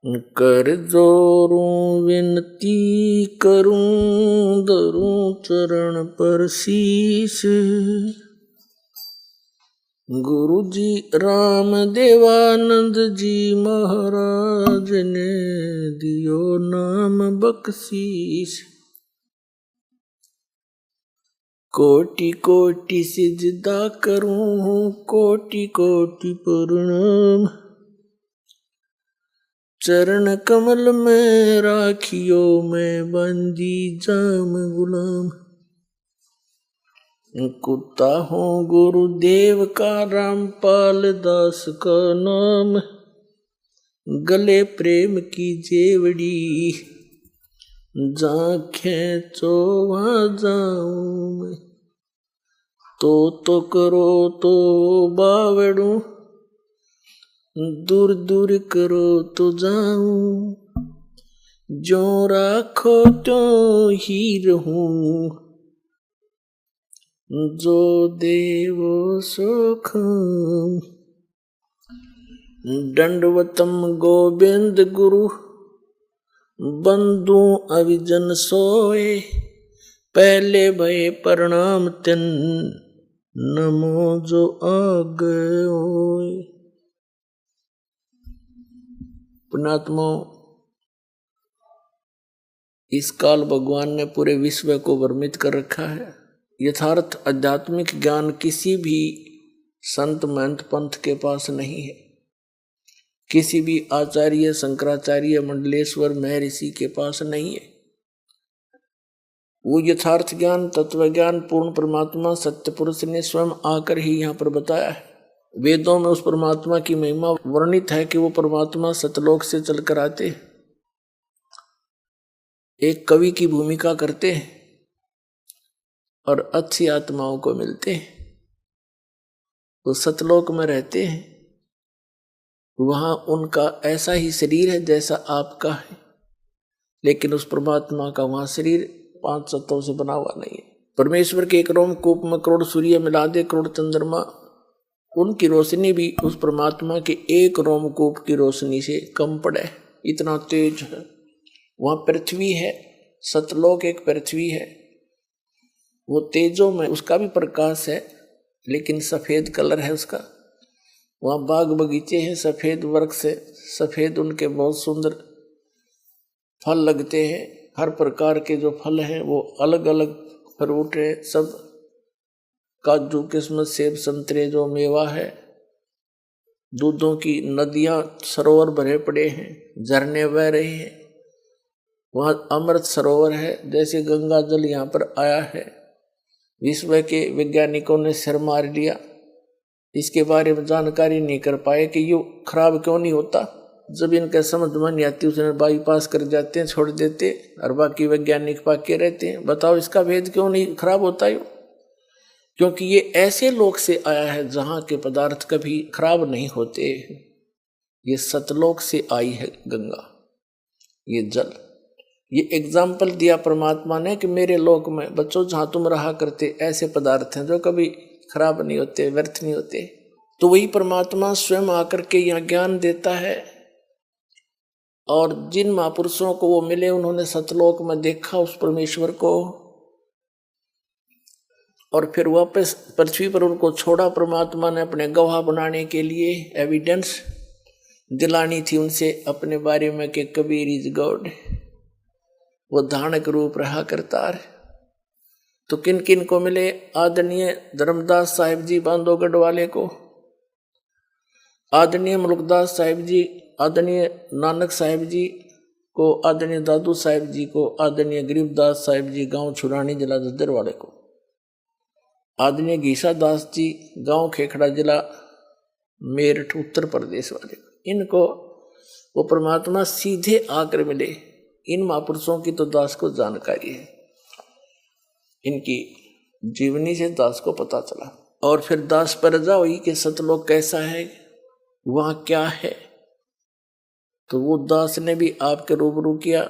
कर जोरूं विनती करूं, धरूं चरण पर शीश। गुरु जी राम देवानंद जी महाराज ने दियो नाम बख्शीश। कोटि कोटि सिजदा करूं, कोटि कोटि प्रणाम। चरण कमल में राखियो, मैं बंदी जाम गुलाम। कुत्ता हूँ गुरुदेव का, रामपाल दास का नाम। गले प्रेम की जेवड़ी, जहाँ खेचो वहाँ जाऊं मैं। तो करो तो बावड़ू, दूर दूर करो तो जाऊं। जो राखो तो ही रहूं, जो देवो सुख। दंडवतम गोविंद गुरु, बंधु अविजन सोए। पहले भय प्रणाम तिन, नमो जो आगे होए। पुण्यात्मा, इस काल भगवान ने पूरे विश्व को वर्णित कर रखा है। यथार्थ आध्यात्मिक ज्ञान किसी भी संत महंत पंथ के पास नहीं है, किसी भी आचार्य शंकराचार्य मंडलेश्वर महर्षि के पास नहीं है। वो यथार्थ ज्ञान तत्व ज्ञान पूर्ण परमात्मा सत्य पुरुष ने स्वयं आकर ही यहाँ पर बताया है। वेदों में उस परमात्मा की महिमा वर्णित है कि वो परमात्मा सतलोक से चलकर आते हैं, एक कवि की भूमिका करते हैं और अच्छी आत्माओं को मिलते हैं। वो सतलोक में रहते हैं, वहां उनका ऐसा ही शरीर है जैसा आपका है, लेकिन उस परमात्मा का वहां शरीर 5 तत्वों से बना हुआ नहीं है। परमेश्वर के एक रोमकूप में करोड़ सूर्य मिला दे, करोड़ चंद्रमा, उनकी रोशनी भी उस परमात्मा के एक रोमकूप की रोशनी से कम पड़े, इतना तेज है। वहां पृथ्वी है, सतलोक एक पृथ्वी है, वो तेजों में उसका भी प्रकाश है, लेकिन सफेद कलर है उसका। वहाँ बाग बगीचे हैं, सफेद वृक्ष से सफेद उनके बहुत सुंदर फल लगते हैं। हर प्रकार के जो फल हैं वो अलग अलग फ्रूट है, सब काजू किस्मत सेब संतरे जो मेवा है। दूधों की नदियाँ सरोवर भरे पड़े हैं, झरने बह रहे हैं। वहाँ अमृत सरोवर है, जैसे गंगा जल यहाँ पर आया है। विश्व के वैज्ञानिकों ने सिर मार लिया, इसके बारे में जानकारी नहीं कर पाए कि ये खराब क्यों नहीं होता। जब इनका समझ में नहीं आती उसने बाईपास कर जाते हैं, छोड़ देते, और बाकी वैज्ञानिक पाके रहते हैं। बताओ इसका भेद क्यों नहीं खराब होता है? क्योंकि ये ऐसे लोक से आया है जहाँ के पदार्थ कभी खराब नहीं होते। ये सतलोक से आई है गंगा, ये जल। ये एग्जाम्पल दिया परमात्मा ने कि मेरे लोक में बच्चों जहाँ तुम रहा करते ऐसे पदार्थ हैं जो कभी खराब नहीं होते, व्यर्थ नहीं होते। तो वही परमात्मा स्वयं आकर के यहाँ ज्ञान देता है। और जिन महापुरुषों को वो मिले उन्होंने सतलोक में देखा उस परमेश्वर को, और फिर वापस पृथ्वी पर उनको छोड़ा। परमात्मा ने अपने गवाह बनाने के लिए एविडेंस दिलानी थी उनसे अपने बारे में कि कबीर इज गॉड, वो धानक रूप रहा करतार। तो किन किन को मिले? आदरणीय धर्मदास साहिब जी बांधोगढ़ वाले को, आदरणीय मुल्कदास साहिब जी, आदरणीय नानक साहिब जी को, आदरणीय दादू साहिब जी को, आदरणीय गरीबदास साहिब जी गांव छुरानी जिला दद्दर वाले को, आदरणीय गीसा दास जी गांव खेखड़ा जिला मेरठ उत्तर प्रदेश वाले को। इनको वो परमात्मा सीधे आकर मिले। इन महापुरुषों की तो दास को जानकारी है, इनकी जीवनी से दास को पता चला। और फिर दास पर रजा हुई कि सतलोक कैसा है, वहाँ क्या है। तो वो दास ने भी आपके रूबरू किया,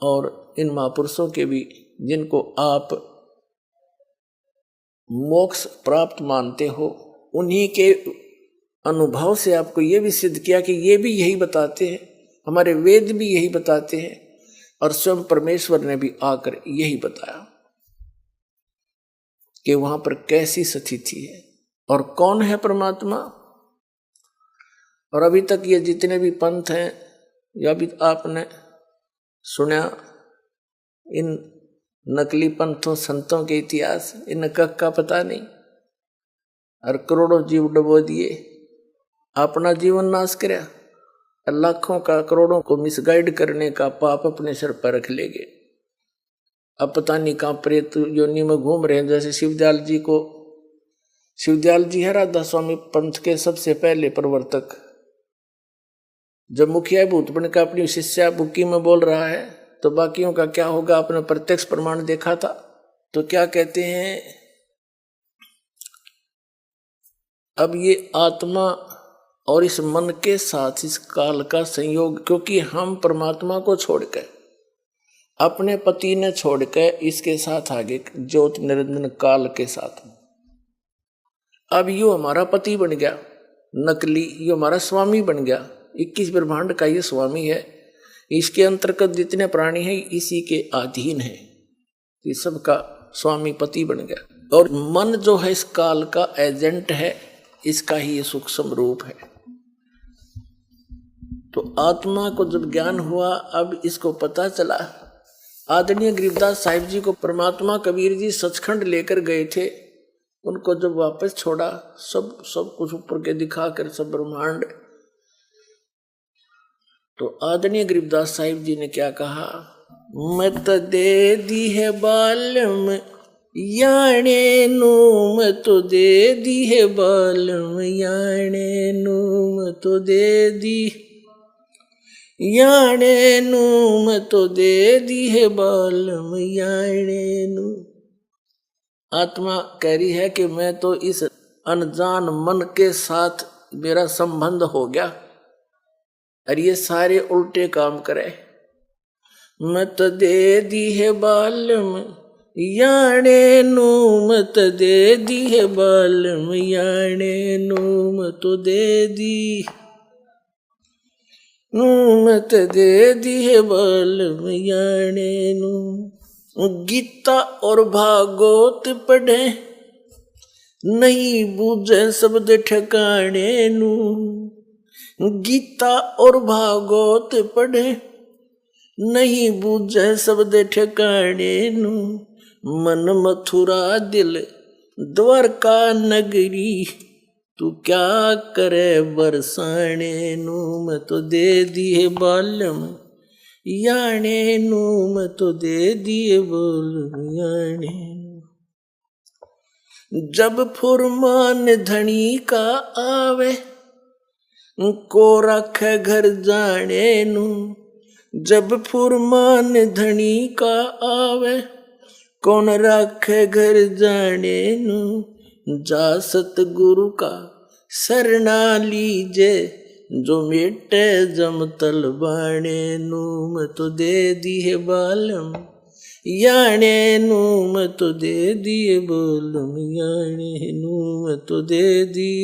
और इन महापुरुषों के भी जिनको आप मोक्ष प्राप्त मानते हो, उन्हीं के अनुभव से आपको ये भी सिद्ध किया कि ये भी यही बताते हैं। हमारे वेद भी यही बताते हैं और स्वयं परमेश्वर ने भी आकर यही बताया कि वहां पर कैसी स्थिति है और कौन है परमात्मा। और अभी तक ये जितने भी पंथ हैं या भी आपने सुना इन नकली पंथों संतों के इतिहास, इनका का पता नहीं, और करोड़ों जीव डुबो दिए, अपना जीवन नाश करया, लाखों का करोड़ों को मिसगाइड करने का पाप अपने सिर पर रख लेंगे। अब पता नहीं कहां प्रेत योनि में घूम रहे हैं। जैसे शिवदयाल जी है राधा स्वामी पंथ के सबसे पहले प्रवर्तक, जब मुखिया भूत बन का अपनी शिष्या बुक्की में बोल रहा है तो बाकियों का क्या होगा। आपने प्रत्यक्ष प्रमाण देखा था। तो क्या कहते हैं, अब ये आत्मा और इस मन के साथ इस काल का संयोग, क्योंकि हम परमात्मा को छोड़कर अपने पति ने छोड़कर इसके साथ आगे ज्योत निरंजन काल के साथ, अब यो हमारा पति बन गया नकली, यो हमारा स्वामी बन गया। 21 ब्रह्मांड का ये स्वामी है, इसके अंतर्गत जितने प्राणी हैं इसी के अधीन है, ये सबका स्वामी पति बन गया। और मन जो है इस काल का एजेंट है, इसका ही ये सूक्ष्म रूप है। तो आत्मा को जब ज्ञान हुआ, अब इसको पता चला। आदरणीय गरीबदास साहिब जी को परमात्मा कबीर जी सचखंड लेकर गए थे, उनको जब वापस छोड़ा, सब कुछ ऊपर के दिखाकर सब ब्रह्मांड, तो आदरणीय गरीबदास साहिब जी ने क्या कहा, मत दे दी है बालम याने नू, मत दे दी है बालम याने नू, मत दे दी याने नू, मत दे दी है बालम याने नू। आत्मा कह रही है कि मैं तो इस अनजान मन के साथ मेरा संबंध हो गया और ये सारे उल्टे काम करे। मत दे दी है बालम याने नू, मत दे दी है बालम याने नू, मत दे दी नू, मत दे दी है बालम याने नू। गीता और भागवत पढ़े नहीं बूझे शब्द ठिकाने नू, गीता और भागवत पढ़े नहीं बूझे शब्द ठिकाने नू, मन मथुरा दिल द्वारका नगरी, तू क्या करे बरसाने नू, मैं तो दे दिए बालम याने नू, मैं तो दे दिए बालम याने नू। जब फुरमान धनी का आवे को रखे घर जाने नू, जब फुरमान धनी का आवे कौन रखे घर जाने नू, जा सतगुरु का शरणा लीजे जो मिटे जमतल बाणे नू, मैं तो दे दिए बालम याने नू, मैं तो दे दिए बालम याने नू, मैं तो दे दी।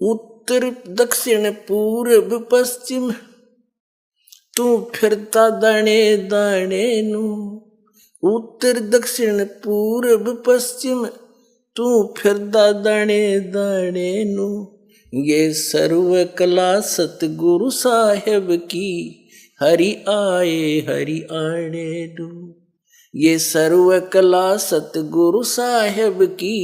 उत्तर दक्षिण पूर्व पश्चिम तू फिरता दाने दाने नू, उत्तर दक्षिण पूर्व पश्चिम तू फिरता दाने दाने नू, ये सर्व कला सतगुरु साहेब की हरि आए हरि आने नू, ये सर्व कला सतगुरु साहेब की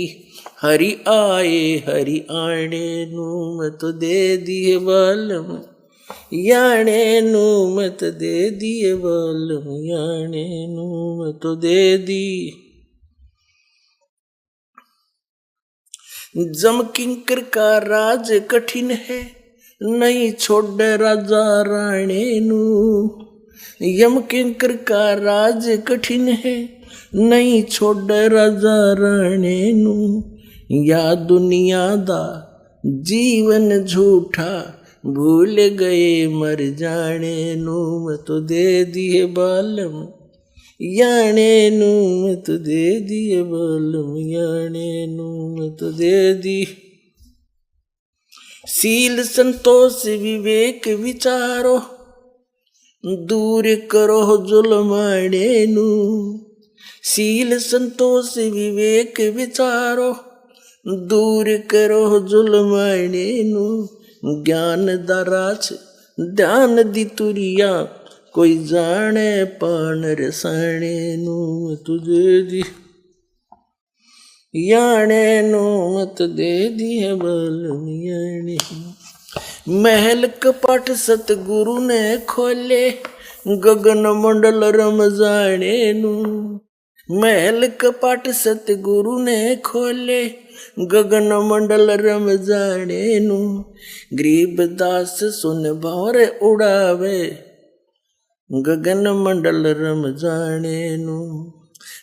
हरि आए हरि आने नू, मैं तो दे दिए बालम याने नू, मैं तो दे दिए बालम याने नू, मैं तो दे दी। जम किंकर का राज कठिन है नहीं छोड़ राजा राणे नू, यम किंकर का राज कठिन है नहीं छोड़ राजा राणे नू, या दुनिया दा जीवन झूठा भूल गए मर जाने नू, मैं तो दे दिए बालम याने नू, मैं तो दे दिए बालम याने नू, मैं तो दे दी। सील संतोष विवेक विचारो, दूर करो जुलमाने नू। सील संतोष विवेक विचारो, दूर करो जुलमाने नू। ज्ञान दराच ध्यान दी तुरिया, कोई जाने पान रसाने नू। तुझे दी याने नू मत दे दी है बलमियाने। महल कपट सतगुरु ने खोले, गगन मंडल रम जाने नू। महल कपट सतगुरु ने खोले, गगन मंडल रम जाने नू। गरीब दास सुन भौर उड़ावे, गगन मंडल रम जाने नू।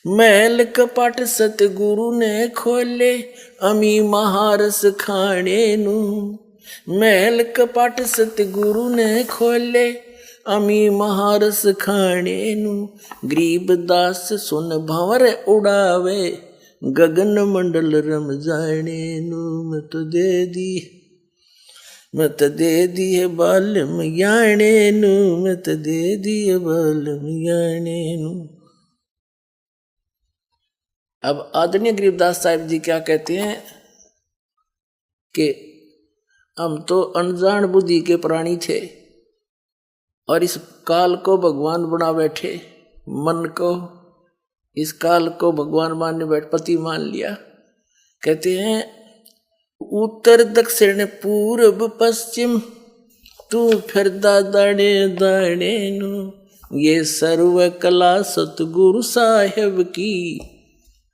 महल कपट सतगुरु ने खोले, अमी महारस खाने नू। महल कपट सतगुरु ने खोले, अमी महारस खाने नू। गरीब दास सुन भंवर उड़ावे, गगन मंडल रम जाने नू। मत दे दी है बालम याने नू। मत दे दी है बालम याने नू। अब आदरणीय गरीबदास साहिब जी क्या कहते हैं कि हम तो अनजान बुद्धि के प्राणी थे और इस काल को भगवान बना बैठे। मन को इस काल को भगवान मानने बैठ पति मान लिया। कहते हैं उत्तर दक्षिण पूर्व पश्चिम, तू फिरदा दाने दाने नू। ये सर्व कला सतगुरु साहेब की,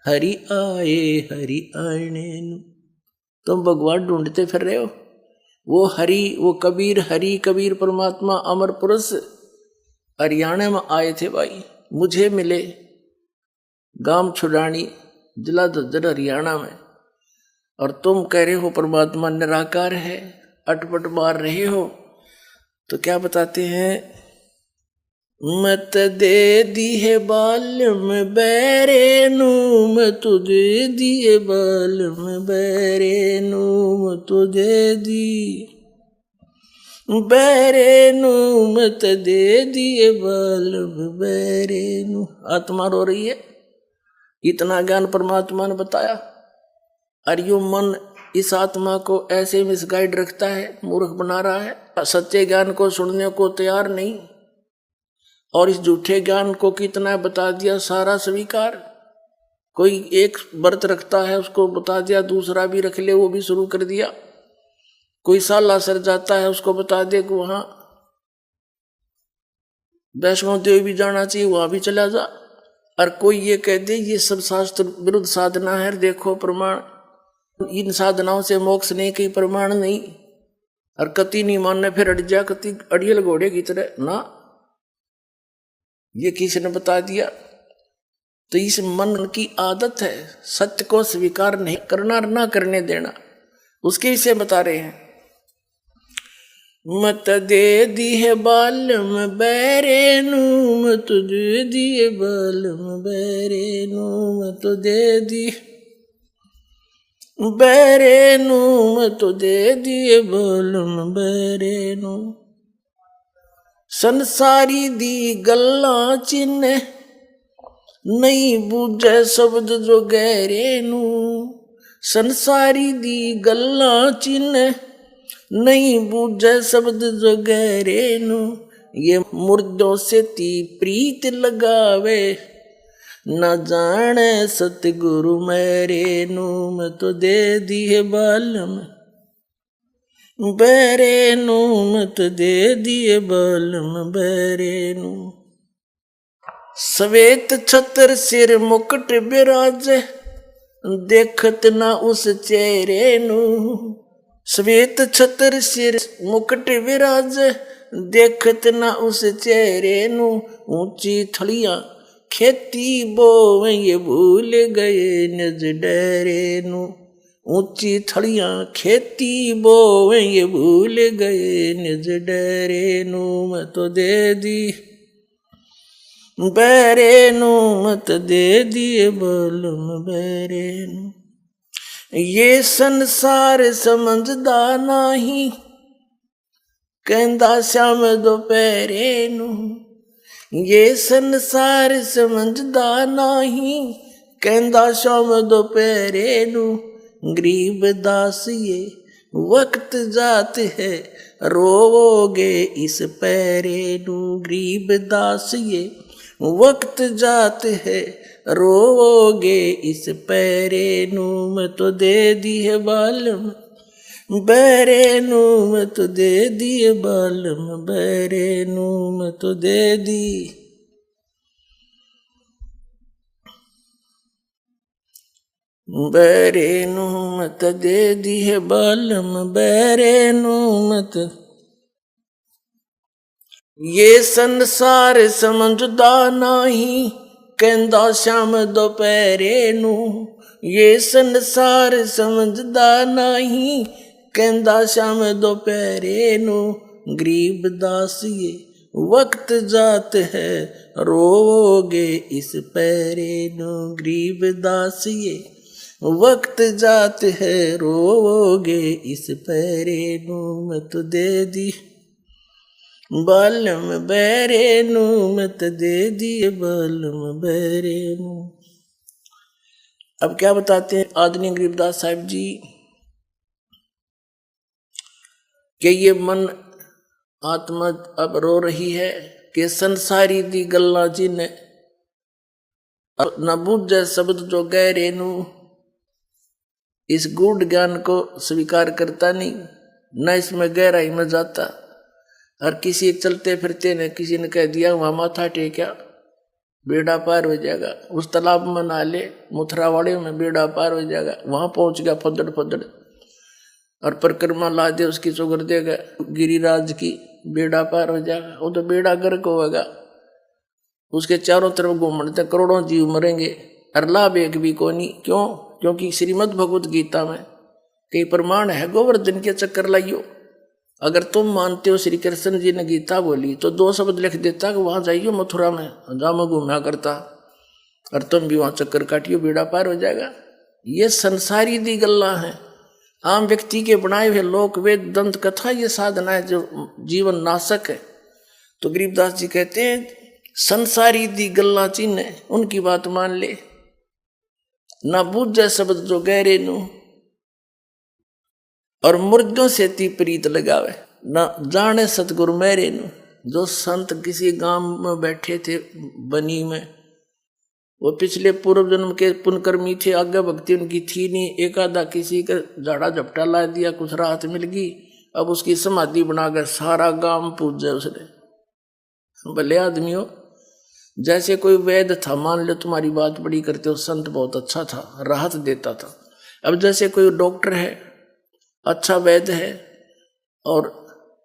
हरि आने नू। तुम भगवान ढूंढते फिर रहे हो। वो हरि, वो कबीर, हरि कबीर परमात्मा अमर पुरुष हरियाणा में आए थे भाई, मुझे मिले गांव छुड़ानी जिला दद्दर हरियाणा में। और तुम कह रहे हो परमात्मा निराकार है, अटपट मार रहे हो। तो क्या बताते हैं, मत दे दी है बालम बैरे नू। मत दे दिए बालम बैरे नू। मत दे दी बैरे नू। मत दे दिए बालम बैरे नू। आत्मा रो रही है, इतना ज्ञान परमात्मा ने बताया, और यो मन इस आत्मा को ऐसे मिसगाइड रखता है, मूर्ख बना रहा है। सच्चे ज्ञान को सुनने को तैयार नहीं, और इस झूठे ज्ञान को कितना बता दिया, सारा स्वीकार। कोई एक व्रत रखता है, उसको बता दिया, दूसरा भी रख ले, वो भी शुरू कर दिया। कोई साला सर जाता है, उसको बता दे कि वहां वैष्णो देवी भी जाना चाहिए, वहां भी चला जा। और कोई ये कह दे ये सब शास्त्र विरुद्ध साधना है, देखो प्रमाण, इन साधनाओं से मोक्ष नहीं, कहीं प्रमाण नहीं। और कति नहीं मानने, फिर अड़ जा, कति अड़ियल घोड़े की तरह ना। ये किसी ने बता दिया। तो इस मन की आदत है सत्य को स्वीकार नहीं करना, ना करने देना, उसके विषय बता रहे हैं। मत दे दी है बालम बैरे नू। मत दे दिए बालम बैरे नू। मत दे दी बैरे नू। मत दे दिए बालम बैरे नू। संसारी दी गल्ला चिन्ह, नहीं बूझे शब्द जो गहरे नू। संसारी दी गल्ला चिन्ह, नहीं बूझे शब्द जो गहरे नू। ये मुर्दों से ती प्रीत लगावे, न जाने सतगुरु मेरे नू। मैं तो दे दी है बालम बैरे नू। मत दे दिए बालम बैरे नू। श्वेत छत्र सिर मुकुट बिराजे, देखत ना उस चेहरे नू। श्वेत छत्र सिर मुकुट विराजे, देखत ना उस चेहरे नू। ऊंची थलियां खेती बोवे, ये भूल गए निज डेरे नू। ऊंची थलियां खेती बोवे, ये भूल गए निज डेरे नू। मैं तो दे दी बैरे नू। मत दे दिए बालम बैरे नू। ये संसार समझदा नाही, कहंदा श्याम दोपहरे नू। ये संसार समझदा नाही, कहंदा श्याम दोपहरे नू। गरीब दास ये वक्त जात है, रोवोगे इस पैरे नू। गरीब दास ये वक्त जात है, रोवोगे इस पैरे नू। मैं तो दे दी है बालम बैरे नू, मैं तो दे दी है बालम बैरे नू। मैं तो दे दी बैरे नू, मैं तो दे दी है बालम बैरे नू। मैं तो ये संसार समझदा नाही, कहंदा श्याम दोपहरे नू। ये संसार समझदा नाही, कहंदा श्याम दोपहरे नू। गरीब दास ये वक्त जात है, रोवोगे इस पैरे नू। गरीब दास ये वक्त जात है, रोवोगे इस पैरे नू। मैं तो दे दी बालम बैरे नू, मैं तो दे दिए बालम बैरे नू। अब क्या बताते हैं आदरणीय गरीबदास साहिब जी कि ये मन आत्मा अब रो रही है कि संसारी दी गल्ला जिने न बूझे शब्द जो गहरे नू। इस गूढ़ ज्ञान को स्वीकार करता नहीं, न इसमें गहराई में जाता। और किसी चलते फिरते ने किसी ने कह दिया वहां माथा टेका बेड़ा पार हो जाएगा, उस तालाब में नहा ले मुथरावाड़े में बेड़ा पार हो जाएगा। वहां पहुंच गया फदड़ फदड़ और परिक्रमा ला दे उसकी चुगर देगा गिरिराज की, बेड़ा पार हो जाएगा। वो तो बेड़ा गर्क होगा, उसके चारों तरफ घूमते करोड़ों जीव मरेंगे और लाभ एक भी को नहीं। क्यों? क्योंकि श्रीमद् भगवत गीता में कई प्रमाण है, गोवर्धन के चक्कर लाइयो। अगर तुम मानते हो श्री कृष्ण जी ने गीता बोली तो 2 शब्द लिख देता कि वहां जाइयो मथुरा में, जहाँ मैं घूमा करता, और तुम भी वहां चक्कर काटियो बेड़ा पार हो जाएगा। ये संसारी दी गल्ला है, आम व्यक्ति के बनाए हुए लोक वेद दंत कथा ये साधना है जो जीवन नाशक है। तो गरीबदास जी कहते हैं संसारी दी गल्ला चिन्ह उनकी बात मान ले, ना बूझे शब्द जो गहरे नू। और मुर्दों से ती प्रीत लगावे, न जाने सतगुरु मेरे नू। जो संत किसी गांव में बैठे थे बनी में, वो पिछले पूर्व जन्म के पुण्यकर्मी थे, आगे भक्ति उनकी थी नहीं। एक आधा किसी का झाड़ा झपटा ला दिया, कुछ राहत मिल गई, अब उसकी समाधि बनाकर सारा गांव पूजे उसने। भले आदमी हो, जैसे कोई वैद्य था, मान लो तुम्हारी बात बड़ी करते हो, संत बहुत अच्छा था, राहत देता था। अब जैसे कोई डॉक्टर है, अच्छा वैद्य है और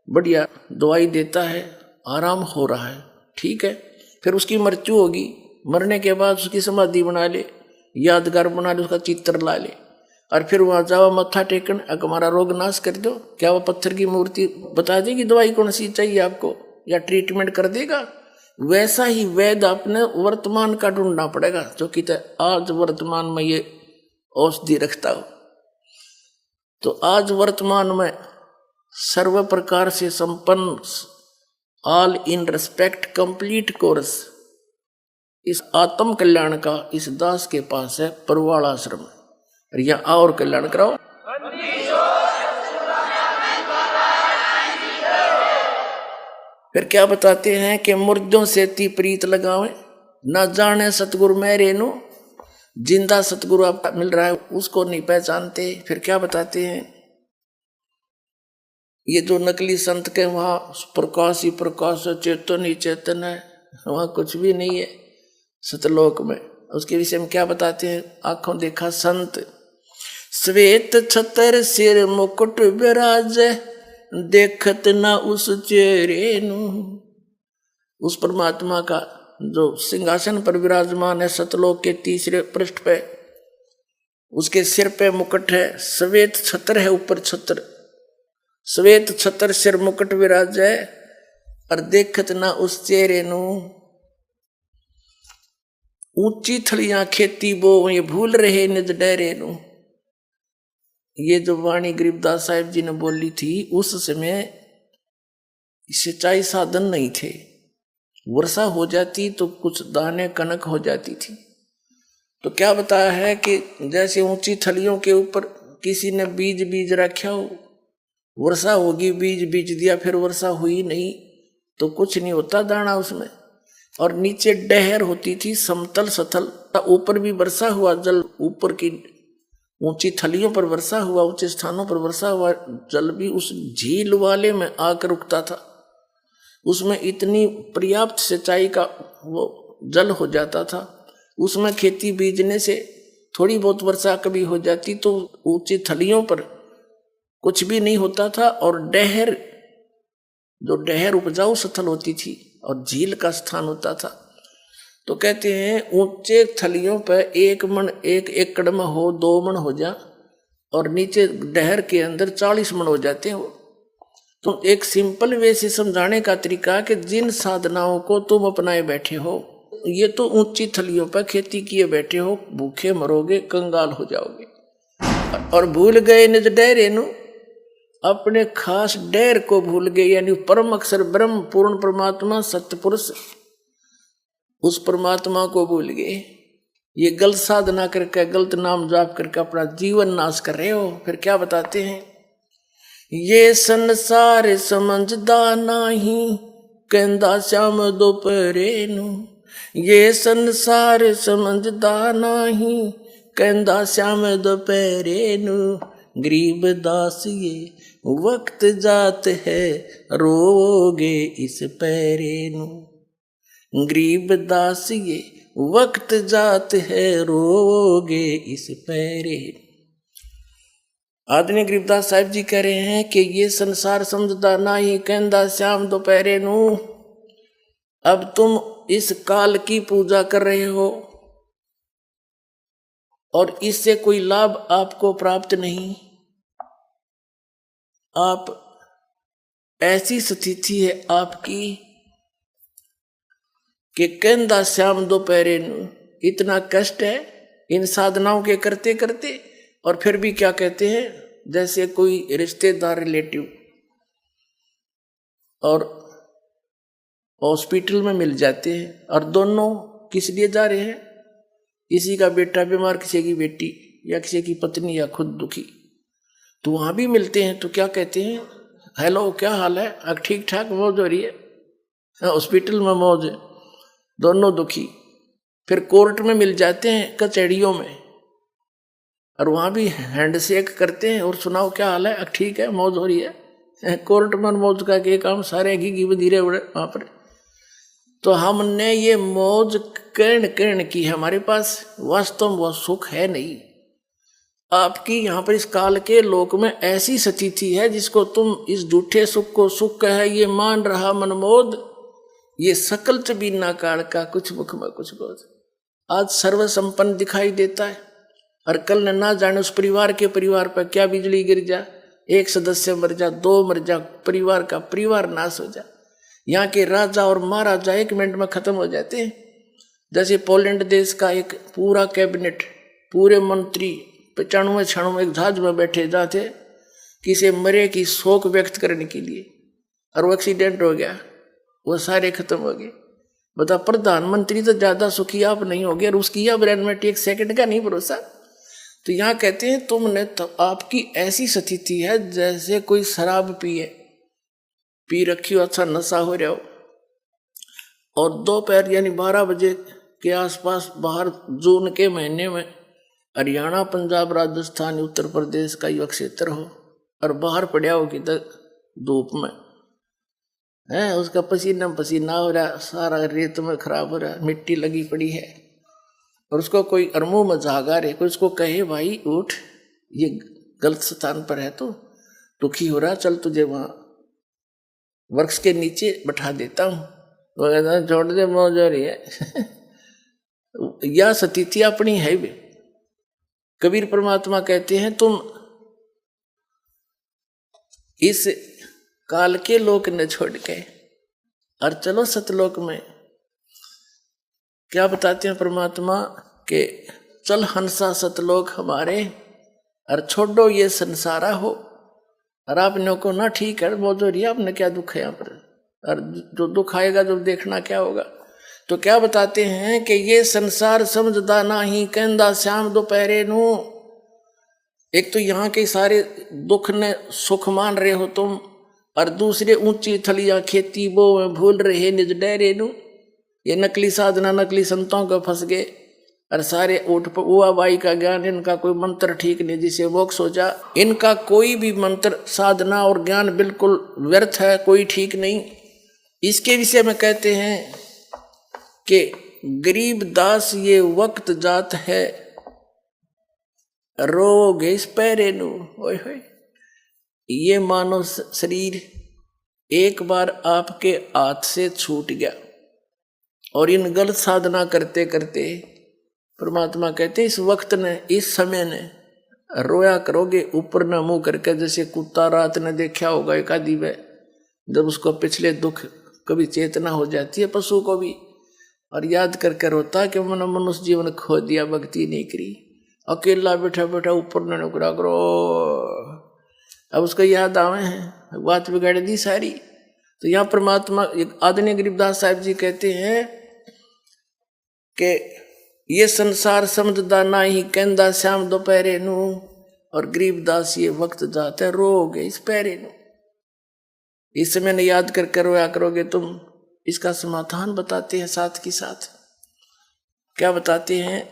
बढ़िया दवाई देता है, आराम हो रहा है, ठीक है, फिर उसकी मृत्यु होगी, मरने के बाद उसकी समाधि बना ले, यादगार बना ले, उसका चित्र ला ले, और फिर वहां जाओ मत्था टेकन, हमारा रोग नाश कर दो। क्या वो पत्थर की मूर्ति बता देगी दवाई कौन सी चाहिए आपको, या ट्रीटमेंट कर देगा? वैसा ही वैद्य अपने वर्तमान का ढूंढना पड़ेगा, जो कि आज वर्तमान में ये औषधि रखता हो। तो आज वर्तमान में सर्व प्रकार से संपन्न, all in respect complete course इस आत्म कल्याण का इस दास के पास है, परवाल आश्रम। और यहाँ और कल्याण कराओ। फिर क्या बताते हैं कि मुर्दों से ती प्रीत लगावे, ना जाने सतगुरु मेरे नू। जिंदा सतगुरु आपका मिल रहा है उसको नहीं पहचानते। फिर क्या बताते हैं, ये जो नकली संत के वहां प्रकाश ही प्रकाश है, चेतन ही चेतन है, वहां कुछ भी नहीं है सतलोक में। उसके विषय में क्या बताते हैं, आंखों देखा संत श्वेत छतर सिर मुकुट विराज, देखत ना उस चेहरे नू। उस परमात्मा का जो सिंहासन पर विराजमान है सतलोक के तीसरे पृष्ठ पे, उसके सिर पे मुकुट है, श्वेत छत्र है, ऊपर छत्र, श्वेत छत्र सिर मुकुट विराज है, और देखत ना उस चेहरे नू। ऊंची थड़ियां खेती बो ये भूल रहे निज डेरे नू। ये जो वाणी गरीबदास साहिब जी ने बोली थी, उस समय सिंचाई साधन नहीं थे। वर्षा हो जाती तो कुछ दाने कनक हो जाती थी। तो क्या बताया है कि जैसे ऊंची थलियों के ऊपर किसी ने बीज रखा हो, वर्षा होगी, बीज दिया, फिर वर्षा हुई नहीं तो कुछ नहीं होता दाना उसमें। और नीचे डहर होती थी, समतल सथल, ऊपर भी वर्षा हुआ जल, ऊपर की ऊंची थलियों पर वर्षा हुआ, ऊंचे स्थानों पर वर्षा हुआ, जल भी उस झील वाले में आकर रुकता था। उसमें इतनी पर्याप्त सिंचाई का वो जल हो जाता था। उसमें खेती बीजने से थोड़ी बहुत वर्षा कभी हो जाती तो ऊंची थलियों पर कुछ भी नहीं होता था। और डहर, जो डहर उपजाऊ स्थल होती थी और झील का स्थान होता था, तो कहते हैं ऊंचे थलियों पर 1 मन 1 एकड़ में हो, 2 मन हो जा, और नीचे डहर के अंदर 40 मन हो जाते हैं वो। तो एक सिंपल वे से समझाने का तरीका कि जिन साधनाओं को तुम अपनाए बैठे हो, ये तो ऊंची थलियों पर खेती किए बैठे हो, भूखे मरोगे, कंगाल हो जाओगे। और भूल गए निज डेरे नु, अपने खास डेर को भूल गए, यानी परम अक्षर ब्रह्म पूर्ण परमात्मा सत्य पुरुष, उस परमात्मा को भूल गए। ये गलत साधना करके, गलत नाम जाप करके अपना जीवन नाश कर रहे हो। फिर क्या बताते हैं, ये संसार समझदा नाही, कहंदा श्याम दोपहरे नु। ये संसार समझदा नाही, कहंदा श्याम दोपहरे नु। गरीब दास ये वक्त जात है, रोगे इस पैरे नु। गरीब दास ये वक्त जात है, रोगे इस पैरे। आदरणीय गरीबदास साहिब जी कह रहे हैं कि ये संसार समझदा नाही, कहंदा श्याम दोपहरे नु। अब तुम इस काल की पूजा कर रहे हो और इससे कोई लाभ आपको प्राप्त नहीं। आप, ऐसी स्थिति है आपकी कि कहंदा श्याम दोपहरे नु, इतना कष्ट है इन साधनाओं के करते करते। और फिर भी क्या कहते हैं, जैसे कोई रिश्तेदार रिलेटिव और हॉस्पिटल में मिल जाते हैं, और दोनों किस लिए जा रहे हैं, किसी का बेटा बीमार, किसी की बेटी, या किसी की पत्नी, या खुद दुखी, तो वहां भी मिलते हैं। तो क्या कहते हैं, हेलो क्या हाल है, अब ठीक ठाक, मौज हो रही है, हॉस्पिटल में मौज है, दोनों दुखी। फिर कोर्ट में मिल जाते हैं, कचहरियों में, और वहां भी हैंडशेक करते हैं और सुनाओ क्या हाल है, अब ठीक है, मौज हो रही है। कोर्ट में मौज का के काम, सारे घी धीरे उड़े वहां पर। तो हमने ये मौज कर्ण की, हमारे पास वास्तव में वो सुख है नहीं। आपकी यहाँ पर इस काल के लोक में ऐसी स्थिति है जिसको तुम इस झूठे सुख को सुख है ये मान रहा मनमोद। ये सकल च बीना काल का, कुछ मुख में कुछ बोध। आज सर्व संपन्न दिखाई देता है, और कल ना जाने उस परिवार पर क्या बिजली गिर जा, 1 सदस्य मर जा, 2 मर जा, परिवार नाश हो जा। यहाँ के राजा और महाराजा 1 मिनट में खत्म हो जाते हैं। जैसे पोलैंड देश का एक पूरा कैबिनेट, पूरे मंत्री 95 क्षणों में एक जहाज में बैठे जाते किसी मरे की शोक व्यक्त करने के लिए, और वो एक्सीडेंट हो गया, वो सारे खत्म हो गए। बता, प्रधानमंत्री तो ज्यादा सुखी आप नहीं हो गए, और उसकी अब रेनमेट 1 सेकंड का नहीं भरोसा। तो यहाँ कहते हैं तुमने तो, आपकी ऐसी स्थिति है जैसे कोई शराब पी रखी हो, अच्छा नशा हो रहा हो, और दोपहर यानी 12 बजे के आसपास बाहर जून के महीने में हरियाणा, पंजाब, राजस्थान, उत्तर प्रदेश का युवा क्षेत्र हो, और बाहर पड़ा हो किधर धूप में है, उसका पसीना हो रहा, सारा रेत में खराब हो रहा, मिट्टी लगी पड़ी है, और उसको कोई अरमू में जागा रहे, कोई उसको कहे भाई उठ, ये गलत स्थान पर है, तो दुखी हो रहा, चल तुझे वहां वृक्ष के नीचे बैठा देता हूं, वो कहता छोड़ दे, मौज हो रही है। यह स्थिति अपनी है भी। कबीर परमात्मा कहते हैं तुम इस काल के लोक ने छोड़ के और चलो सतलोक में। क्या बताते हैं परमात्मा के, चल हंसा सतलोक हमारे, और छोड़ो ये संसारा हो, और आपने को ना ठीक है वो जो रिया आपने क्या दुख है यहाँ पर, और जो दुख आएगा जब देखना क्या होगा। तो क्या बताते हैं कि ये संसार समझदा ना ही कहंदा श्याम दोपहरे नू। एक तो यहाँ के सारे दुख ने सुख मान रहे हो तुम, और दूसरे ऊंची थलियां खेती बो में भूल रहे निज डेरे नू। ये नकली साधना नकली संतों को फंस गए, और सारे उठ उआ बाई का ज्ञान, इनका कोई मंत्र ठीक नहीं जिसे मोक्ष हो जा। इनका कोई भी मंत्र साधना और ज्ञान बिल्कुल व्यर्थ है, कोई ठीक नहीं। इसके विषय में कहते हैं कि गरीब दास ये वक्त जात है, रोगे इस पैरे नू। ओए होए, ये मानव शरीर एक बार आपके हाथ से छूट गया, और इन गलत साधना करते करते परमात्मा कहते इस वक्त ने, इस समय ने रोया करोगे ऊपर न मुंह करके। जैसे कुत्ता रात ने देखा होगा एक आदि में, जब उसको पिछले दुख कभी चेतना हो जाती है पशु को भी, और याद करके रोता कि मैंने मनुष्य जीवन खो दिया, भक्ति नहीं करी, अकेला बैठा बैठा ऊपर न नुकरा करो। अब उसको याद आवे हैं, बात बिगाड़ दी सारी। तो यहाँ परमात्मा आदरणीय गरीबदास साहब जी कहते हैं कि ये संसार समझदा ना ही कहंदा श्याम दोपहरे नू, और गरीबदास ये वक्त जाता है रोगे इस पैरे नू। इस समय ने याद करके रोया करोगे तुम। इसका समाधान बताते हैं साथ के साथ। क्या बताते हैं?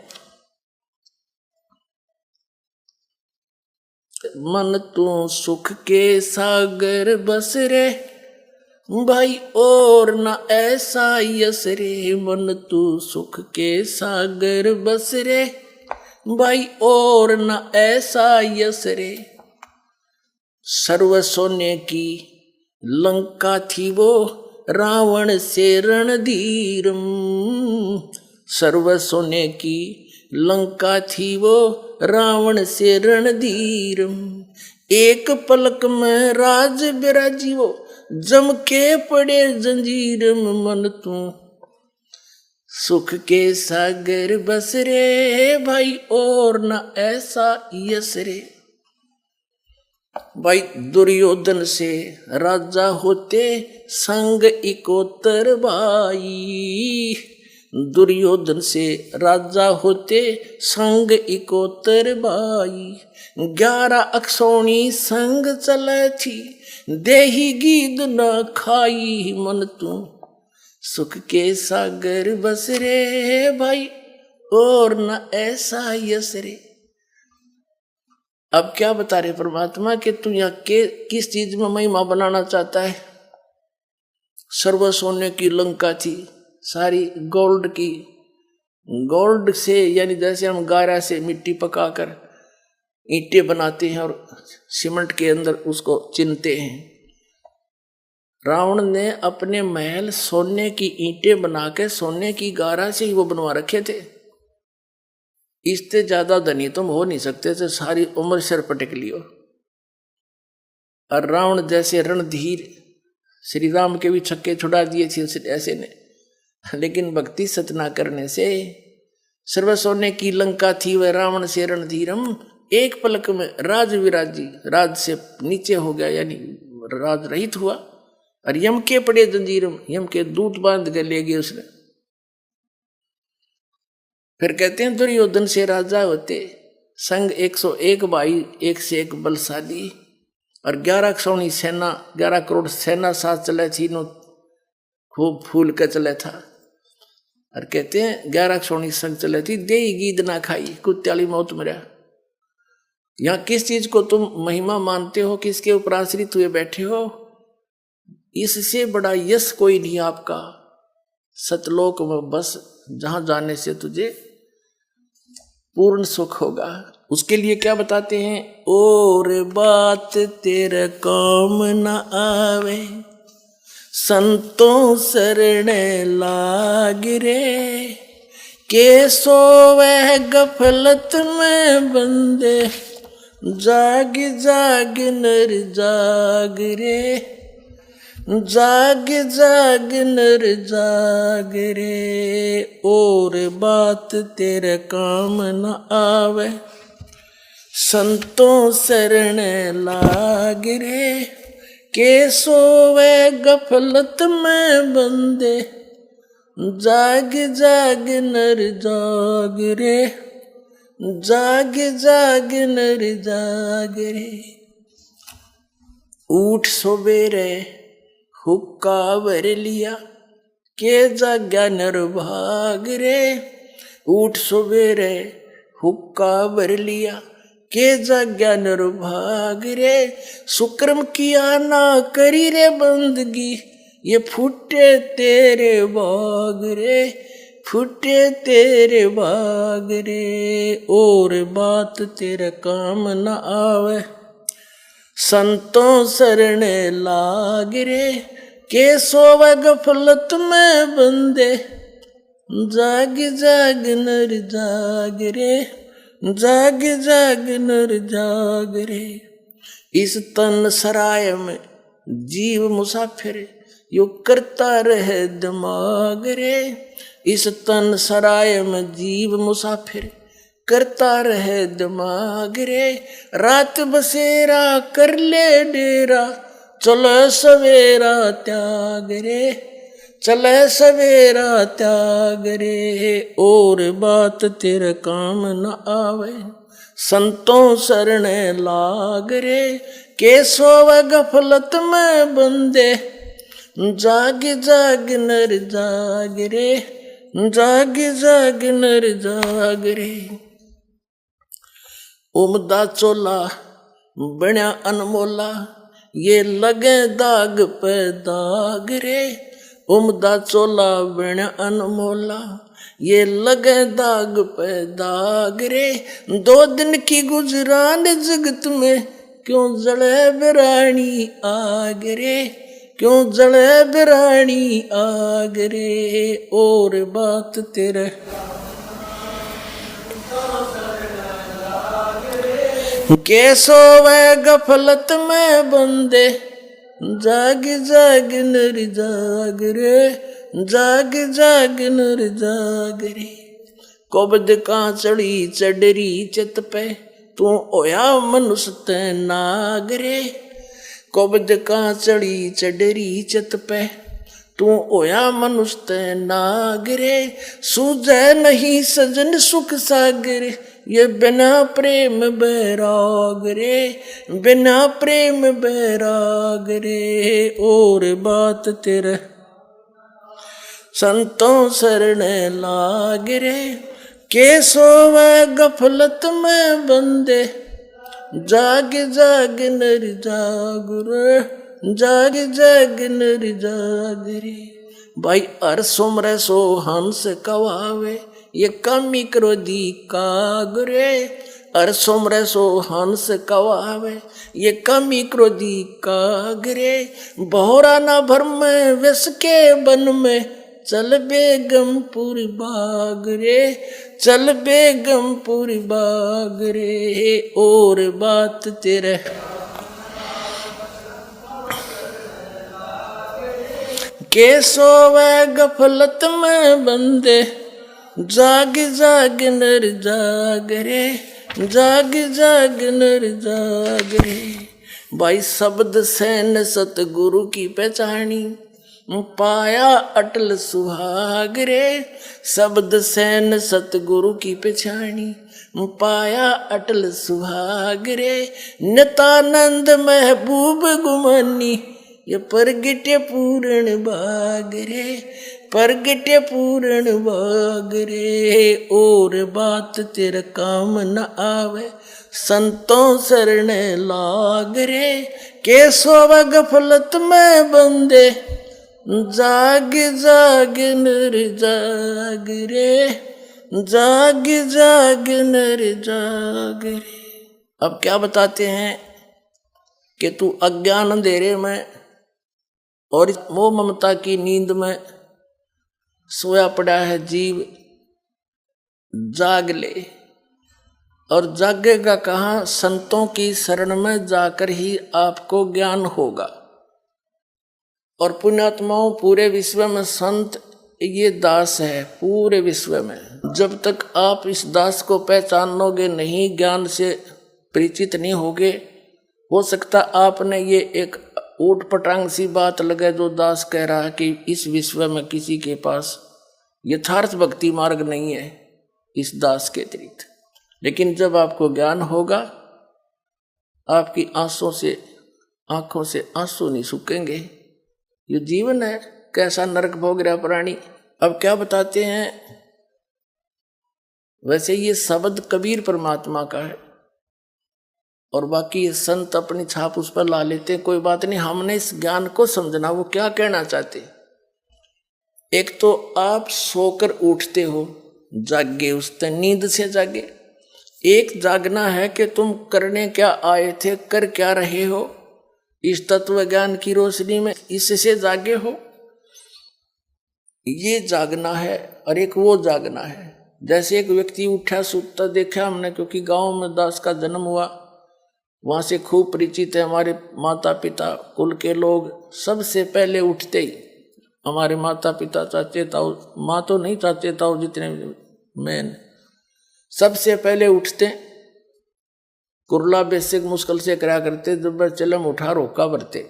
मन तू सुख के सागर बस रे भाई और न ऐसा यस रे। मन तू सुख के सागर बस रे भाई और न ऐसा यस रे। सर्व सोने की लंका थी वो रावण से रणधीरम। सर्व सोने की लंका थी वो रावण से रणधीरम। एक पलक में राज बिराजी वो जम के पड़े जंजीरम। मन तू सुख के सागर बस रे भाई और न ऐसा यस रे। भाई दुर्योधन से राजा होते संग इकोतर भाई। दुर्योधन से राजा होते संग इकोतर भाई। 11 अक्षौणी संग चले थी देही गीद न खाई। मन तू सुख के सागर बस रे भाई और न ऐसा यस रे। अब क्या बता रहे परमात्मा कि तू यहाँ के किस चीज में महिमा बनाना चाहता है? सर्व सोने की लंका थी, सारी गोल्ड की, गोल्ड से यानी जैसे हम गारा से मिट्टी पकाकर ईंटें बनाते हैं और सीमेंट के अंदर उसको चिनते हैं। रावण ने अपने महल सोने की ईंटें बना के सोने की गारा से ही वो बनवा रखे थे। इससे ज्यादा धनी तुम हो नहीं सकते थे, सारी उम्र सिर पटक लियो। और रावण जैसे रणधीर, श्री राम के भी छक्के छुड़ा दिए थे ऐसे ने, लेकिन भक्ति सतना करने से सर्व सोने की लंका थी वह रावण से रणधीरम। एक पलक में राज विराजी, राज से नीचे हो गया यानी राज रहित हुआ। और यम के पड़े जंजीरम, यम के दूत बांध के ले गए उसने। फिर कहते हैं दुर्योधन से राजा होते संग 101 भाई, एक से एक बलशाली। और 11 अक्षौणी सेना, 11 करोड़ सेना साथ चले थी नो, खूब फूल के चले था। और कहते हैं 11 अक्षौणी संग चले थी देही गीद ना खाई, कुत्याली मौत मरा। यहाँ किस चीज को तुम महिमा मानते हो, किसके ऊपर आश्रित हुए बैठे हो? इससे बड़ा यश कोई नहीं आपका सतलोक में, बस जहां जाने से तुझे पूर्ण सुख होगा। उसके लिए क्या बताते हैं? और बात तेरे काम न आवे संतों शरण लाग रे। के सोवे गफलत में बंदे जाग जाग नर जाग रे। जाग जाग नर जाग रे। और बात तेरे काम न आवे संतों शरण लाग रे, के सोवे गफलत में बंदे, जाग जाग नर जाग रे, जाग जाग नर जाग रे। उठ सवेरे हुक्का भर लिया, के जाग्या नर भाग रे। उठ सवेरे हुक्का भर लिया, के जाग्या नर भाग रे। सुक्रम किया ना करी रे बंदगी, ये फूटे तेरे बाग रे, फूटे तेरे बाग रे। और बात तेरे काम न आवे, संतों शरण लाग रे, के सोवे गफलत में बंदे, जाग जाग नर जाग रे, जाग जाग नर जाग रे। इस तन सराय में जीव मुसाफिर, यो करता रहे दिमाग रे। इस तन सराय में जीव मुसाफिर, करता रहे दिमाग रे। रात बसेरा कर ले डेरा, चलो सवेरा त्याग रे, चले सवेरा त्याग रे। और बात तेरे काम न आवे, संतों शरण लाग रे, के सोवे गफलत में बंदे, जाग जाग नर जाग रे, जाग जाग नर जाग रे। उमदा चोला बण्या अनमोला, ये लगे दाग पे दाग रे। उमदा चोला बण्या अनमोला, ये लगे दाग पे दाग रे। 2 दिन की गुजरान जगत में, क्यों जले बिरानी आग रे, क्यों जले बिरानी आग रे। और बात तेरे के सोवे गफलत में बंदे, जाग जाग नर जाग रे, जाग जाग नर जाग रे। कोबद का चढ़ी चडरी चित पे, तू ओया मनुष्य ते नाग रे। कोबद का चढ़ी चडरी चित पे, तू ओया मनुष्य ते नाग रे। सूझे नहीं सजन सुख सागर, ये बिना प्रेम बैराग रे, बिना प्रेम बैराग रे। और बात तेरे संतों शरण लाग रे, के सोवे गफलत में बंदे, जाग जाग नर जाग रे, जाग जाग नर जाग रे। भाई हर सुमरे सो हंस कवावे, ये कमी क्रोधी काग रे। हर सुमरे सो हंस कवावे, ये कमी क्रोधी काग रे। बहुरा ना भर में विष के बन में, चल बेगमपुर बाग रे, चल बेगमपुर बाग रे। और बात तेरे के सोवे गफलत में बंदे, जाग जाग नर जाग रे, जाग जाग नर जाग रे। भाई शब्द सैन सतगुरु की पहचानी, पाया अटल सुहाग रे। शब्द सैन सतगुरु की पहचानी, पाया अटल सुहाग रे। नितानंद महबूब गुमानी, ये परगटे पूर्ण बाग रे, परगटे पूर्ण बाग रे। और बात तेरे काम न आवे, संतों शरण लाग रे। के सोवे गफलत में बंदे, जाग जाग नर जाग रे, जाग जाग नर जाग रे। अब क्या बताते हैं कि तू अज्ञान अंधेरे में और मोह ममता की नींद में सोया पड़ा है जीव, जाग ले। और जागेगा कहाँ? संतों की शरण में जाकर ही आपको ज्ञान होगा। और पुण्यात्माओं, पूरे विश्व में संत ये दास है, पूरे विश्व में। जब तक आप इस दास को पहचानोगे नहीं ज्ञान से, परिचित नहीं होगे। हो सकता आपने ये एक ऊट पटांग सी बात लगे जो दास कह रहा है कि इस विश्व में किसी के पास यथार्थ भक्ति मार्ग नहीं है इस दास के अतिरिक्त। लेकिन जब आपको ज्ञान होगा, आपकी आंखों से आंसू नहीं सूखेंगे। ये जीवन है, कैसा नरक भोग रहा प्राणी। अब क्या बताते हैं, वैसे ये शब्द कबीर परमात्मा का है और बाकी ये संत अपनी छाप उस पर ला लेते हैं। कोई बात नहीं, हमने इस ज्ञान को समझना वो क्या कहना चाहते। एक तो आप सोकर उठते हो, जागे, उस नींद से जागे। एक जागना है कि तुम करने क्या आए थे, कर क्या रहे हो इस तत्व ज्ञान की रोशनी में, इससे जागे हो, ये जागना है। और एक वो जागना है, जैसे एक व्यक्ति उठा सुता देखा हमने, क्योंकि गांव में दास का जन्म हुआ, वहां से खूब परिचित है। हमारे माता पिता कुल के लोग सबसे पहले उठते ही, हमारे माता पिता चाचे ताऊ, माँ तो नहीं चाचे ताऊ जितने मैन, सबसे पहले उठते। कुरला बेसिक मुश्किल से करा करते, जब चलम उठा रोका भरते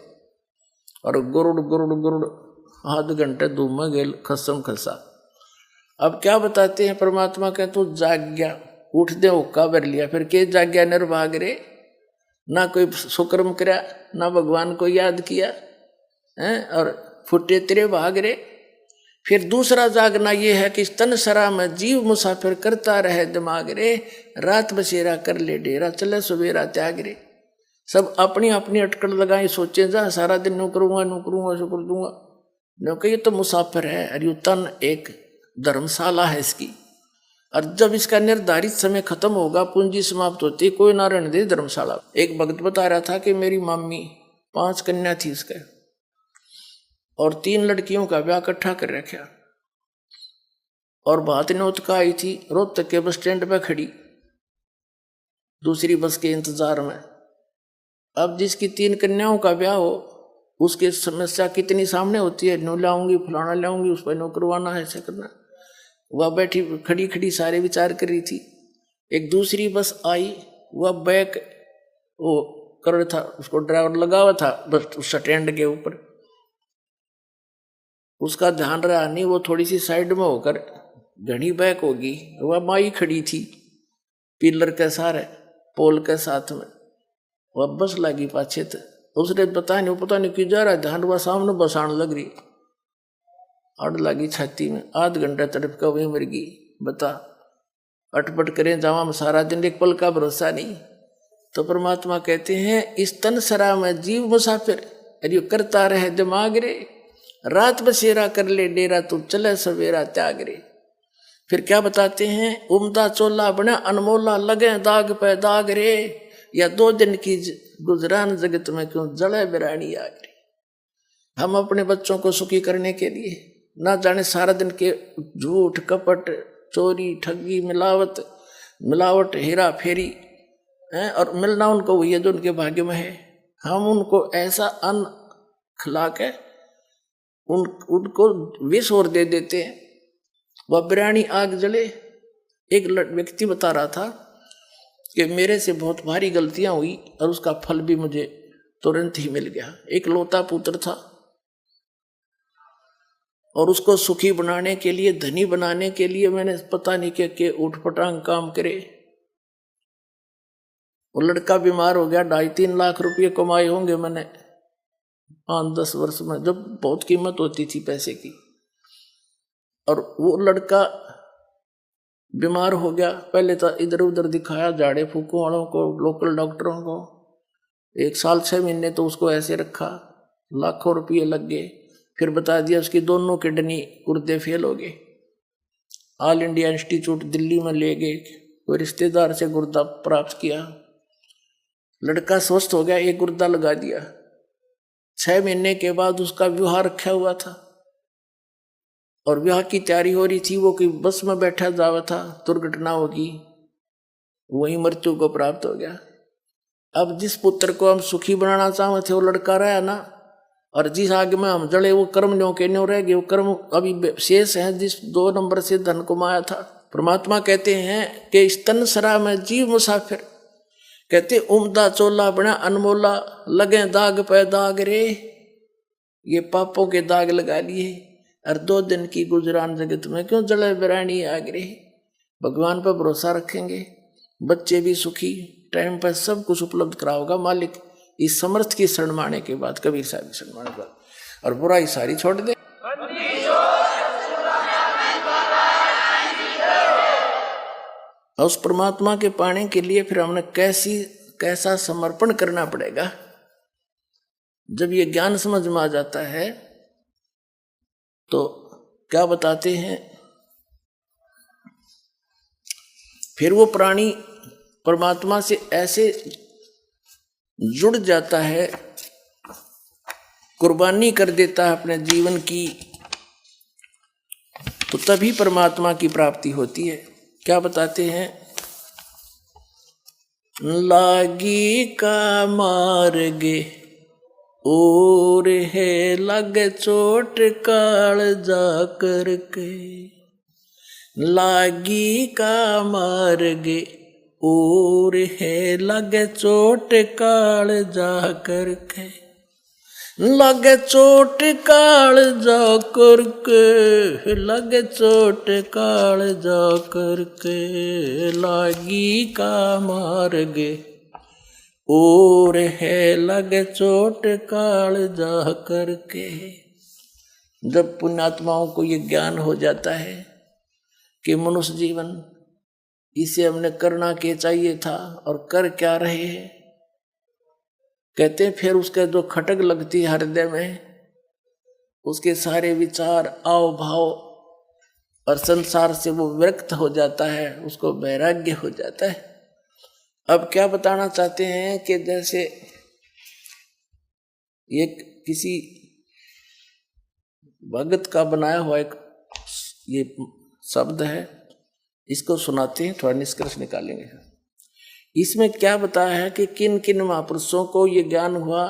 और गुरुड़ गुरुड़ गुरुड़ आध घंटे धूम में गेल खसम खसा। अब क्या बताते हैं परमात्मा के, तू जाग गया, उठ दे, हुक्का भर लिया, फिर के जाग गया निर्भाग रे, ना कोई सुकर्म करा, ना भगवान को याद किया है, और फुटे तेरे भाग रे। फिर दूसरा जागना ये है कि तन सरा में जीव मुसाफिर करता रहे दिमाग रे, रात बसेरा कर ले डेरा, चले सवेरा त्याग रे। सब अपनी अपनी अटकड़ लगाए, सोचे जा सारा दिन नौ करूंगा सो कर दूंगा, क्योंकि ये तो मुसाफिर है। और ये तन एक धर्मशाला है इसकी, और जब इसका निर्धारित समय खत्म होगा, पूंजी समाप्त होती, कोई ना रहने दे धर्मशाला। एक भक्त बता रहा था कि मेरी मम्मी 5 कन्या थी इसके, और 3 लड़कियों का ब्याह इकट्ठा कर रखा, और बात नौत का आई थी रोहतक के बस स्टैंड पे खड़ी दूसरी बस के इंतजार में। अब जिसकी 3 कन्याओं का ब्याह हो, उसकी समस्या कितनी सामने होती है, नो लाऊंगी, फलाना लाऊंगी, उस पर नो करवाना है, ऐसा करना। वह बैठी खड़ी खड़ी सारे विचार कर रही थी। एक दूसरी बस आई, वह बैक वो कर रहा था, उसको ड्राइवर लगा हुआ था बस स्टैंड के ऊपर, उसका ध्यान रहा नहीं, वो थोड़ी सी साइड में होकर घनी बैक होगी। वह माई खड़ी थी पिलर के सारे पोल के साथ में, वह बस लगी पाछे थे, उसने पता नहीं क्यों जा रहा, ध्यान वह सामने बसाने लग रही, अड़ लगी छाती में, आध घंटा तड़प का वही मर गई। बता, अटपट करें जावा में सारा दिन, एक पल का भरोसा नहीं। तो परमात्मा कहते हैं, इस तन सरा में जीव मुसाफिर, अरे करता रहे दिमाग रे, रात बसेरा कर ले डेरा, तू चले सवेरा त्याग रे। फिर क्या बताते हैं, उमदा चोला बना अनमोला, लगे दाग पे दाग रे, या 2 दिन की गुजरान जगत में क्यों जड़े बिरानी आग रे। हम अपने बच्चों को सुखी करने के लिए ना जाने सारा दिन के झूठ कपट चोरी ठगी मिलावट हेरा फेरी है, और मिलना उनको वही है जो उनके भाग्य में है। हम उनको ऐसा अन्न खिला के उनको विष और दे देते हैं, वह बिरानी आग जले। एक व्यक्ति बता रहा था कि मेरे से बहुत भारी गलतियां हुई और उसका फल भी मुझे तुरंत ही मिल गया। एक लौता पुत्र था और उसको सुखी बनाने के लिए, धनी बनाने के लिए मैंने पता नहीं के उठपटांग काम करे। वो लड़का बीमार हो गया, 2.5-3 लाख रुपये कमाए होंगे मैंने 5-10 वर्ष में, जब बहुत कीमत होती थी पैसे की। और वो लड़का बीमार हो गया, पहले तो इधर उधर दिखाया, झाड़े फूकों वालों को, लोकल डॉक्टरों को, 1 साल 6 महीने तो उसको ऐसे रखा, लाखों रुपये लग गए। फिर बता दिया उसकी दोनों किडनी गुर्दे फेल हो गए। ऑल इंडिया इंस्टीट्यूट दिल्ली में ले गए, कोई रिश्तेदार से गुर्दा प्राप्त किया, लड़का स्वस्थ हो गया, 1 गुर्दा लगा दिया। 6 महीने के बाद उसका विवाह रखा हुआ था और विवाह की तैयारी हो रही थी। वो कि बस में बैठा जावा था, दुर्घटना होगी, वही मृत्यु को प्राप्त हो गया। अब जिस पुत्र को हम सुखी बनाना चाहते थे वो लड़का रहा ना, और जिस आग में हम जड़े वो कर्म न्यों के न्यों रह गए। वो कर्म अभी शेष है जिस 2 नंबर से धन कमाया था। परमात्मा कहते हैं कि इस तन सरा में जीव मुसाफिर, कहते उम्दा चोला बना अनमोला, लगे दाग पे दाग रे। ये पापों के दाग लगा लिए और 2 दिन की गुजरान जगत में क्यों जले बिरानी आग रे। भगवान पर भरोसा रखेंगे, बच्चे भी सुखी, टाइम पर सब कुछ उपलब्ध कराओगा मालिक। इस समर्थ की शरण माने के बाद, कबीर साहब की शरण माने के बाद, और बुराई सारी छोड़ दे। उस परमात्मा के पाने के लिए फिर हमने कैसा समर्पण करना पड़ेगा। जब ये ज्ञान समझ में आ जाता है तो क्या बताते हैं, फिर वो प्राणी परमात्मा से ऐसे जुड़ जाता है, कुर्बानी कर देता है अपने जीवन की, तो तभी परमात्मा की प्राप्ति होती है। क्या बताते हैं, लागी का मार्गे और है लग चोट काल जा करके। लागी का मार्गे और है लग चोट काल जा करके। लग चोट काल जा करके, लग चोट काल जा करके। लागी का मार्गे और है लग चोट काल जा करके। जब पुण्यात्माओं को ये ज्ञान हो जाता है कि मनुष्य जीवन इसे हमने करना क्या चाहिए था और कर क्या रहे हैं, कहते हैं फिर उसका जो खटक लगती है हृदय में, उसके सारे विचार आव भाव और संसार से वो विरक्त हो जाता है, उसको वैराग्य हो जाता है। अब क्या बताना चाहते हैं कि जैसे एक किसी भगत का बनाया हुआ एक ये शब्द है, इसको सुनाते हैं, थोड़ा निष्कर्ष निकालेंगे। इसमें क्या बताया है कि किन किन महापुरुषों को ये ज्ञान हुआ,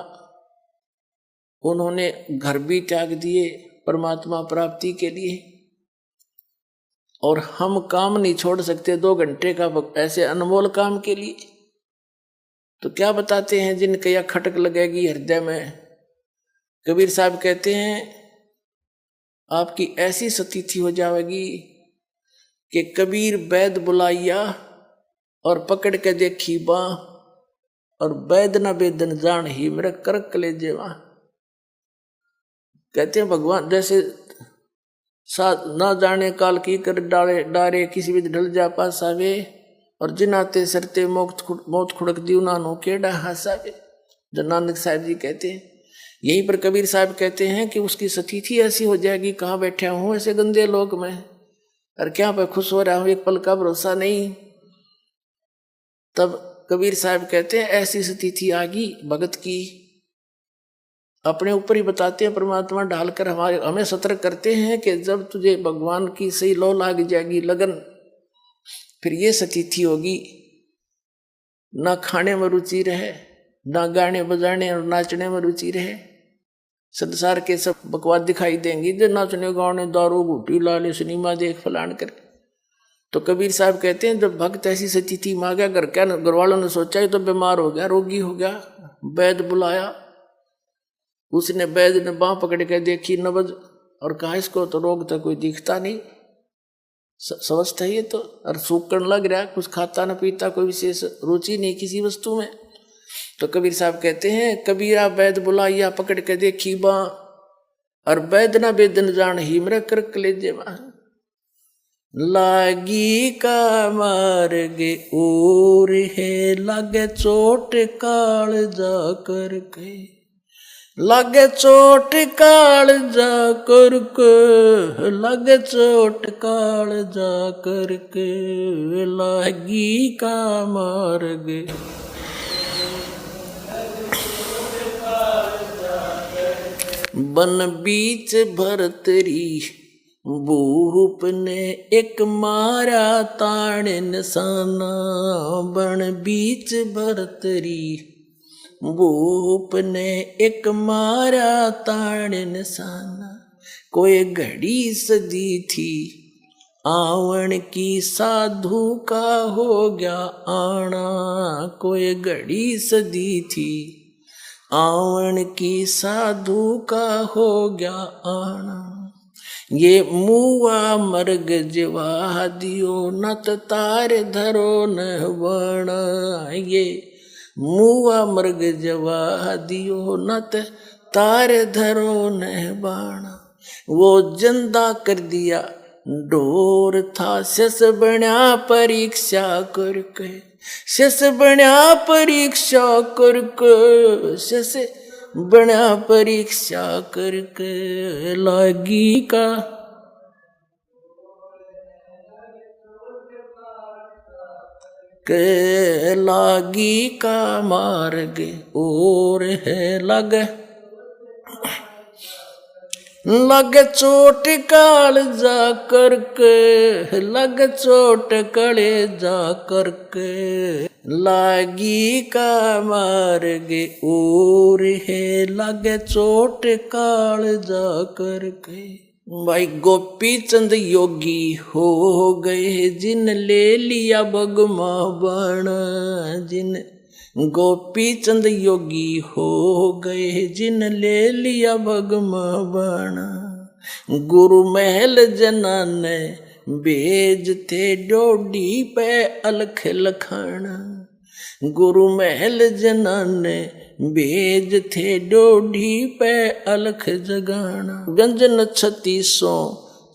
उन्होंने घर भी त्याग दिए परमात्मा प्राप्ति के लिए, और हम काम नहीं छोड़ सकते 2 घंटे का ऐसे अनमोल काम के लिए। तो क्या बताते हैं, जिनके या खटक लगेगी हृदय में, कबीर साहब कहते हैं आपकी ऐसी स्थिति हो जाएगी कि कबीर वैद बुलाइया और पकड़ के देखी बाँ, और वैद न वेदन जान ही मेरा करक ले जेवा। कहते हैं भगवान जैसे ना जाने काल की कर डाले डारे, किसी भी ढल जा पासावे, और जिनाते सरते मौत खुड़क दी उन्होंने केड़ा हासावे। जो नानक साहब जी कहते हैं, यहीं पर कबीर साहब कहते हैं कि उसकी स्थिति ऐसी हो जाएगी, कहाँ बैठा हूँ ऐसे गंदे लोक में, और क्या पे खुश हो रहा हूँ, एक पल का भरोसा नहीं। तब कबीर साहब कहते हैं ऐसी स्थिति आ गई भगत की, अपने ऊपर ही बताते हैं परमात्मा ढालकर हमें सतर्क करते हैं कि जब तुझे भगवान की सही लो लाग जाएगी लगन, फिर ये स्थिति होगी, ना खाने में रुचि रहे, ना गाने बजाने और नाचने में रुचि रहे। संसार के सब बकवास दिखाई देंगी, जो नाचने गाने दारू घूटी लाले सिनेमा देख फलान कर। तो कबीर साहब कहते हैं जब भक्त ऐसी स्थिति में आ गया, घर वालों ने सोचा ही तो बीमार हो गया, रोगी हो गया, वैद बुलाया, उसने वैद ने बाँह पकड़ के देखी नबज, और कहा इसको तो रोग तो कोई दिखता नहीं, समझता ही है तो, और सूखने लग रहा है, कुछ खाता न पीता, कोई विशेष रुचि नहीं किसी वस्तु में। तो कबीर साहब कहते हैं कबीरा वैद बुलाइया पकड़ के देखी बाँ, और वैद न वेदन जान ही मेरा करक ले जेवा। लागी का मार्गे और है लगे चोट काल जा करके। लगे चोट काल जा करके, लगे चोट काल जा करके। लागी का मार्गे बन बीच भरतरी, भूप ने एक मारा ताण निशाना। बन बीच भरतरी, भूप ने एक मारा ताण निशाना। कोई घड़ी सजी थी आवन की साधु का हो गया आना, कोई घड़ी सदी थी आवन की साधु का हो गया आना। ये मुआ मर्ग जिवा दियो नत तार धरो न बना, ये मुआ मर्ग जवा दियो नत तार धरो न बाणा। वो जंदा कर दिया डोर था शस बण्या परीक्षा करके, शस बण्या परीक्षा करके, शस बण्या परीक्षा करके लागी का के लागी का मार्ग और है लग चोट काल जा करके, लग चोट कड़े जा करके लागी का मार्ग और है लग चोट काल जा करके। भाई गोपी चंद योगी हो गए जिन ले लिया बगमा बण, जिन गोपी चंद योगी हो गए जिन ले लिया बगमा बण। गुरु महल जना ने बेज थे डोडी पे अलख लखाना, गुरु महल जना ने बेज थे डोढ़ी पे अलख जगाना। व्यंजन 3600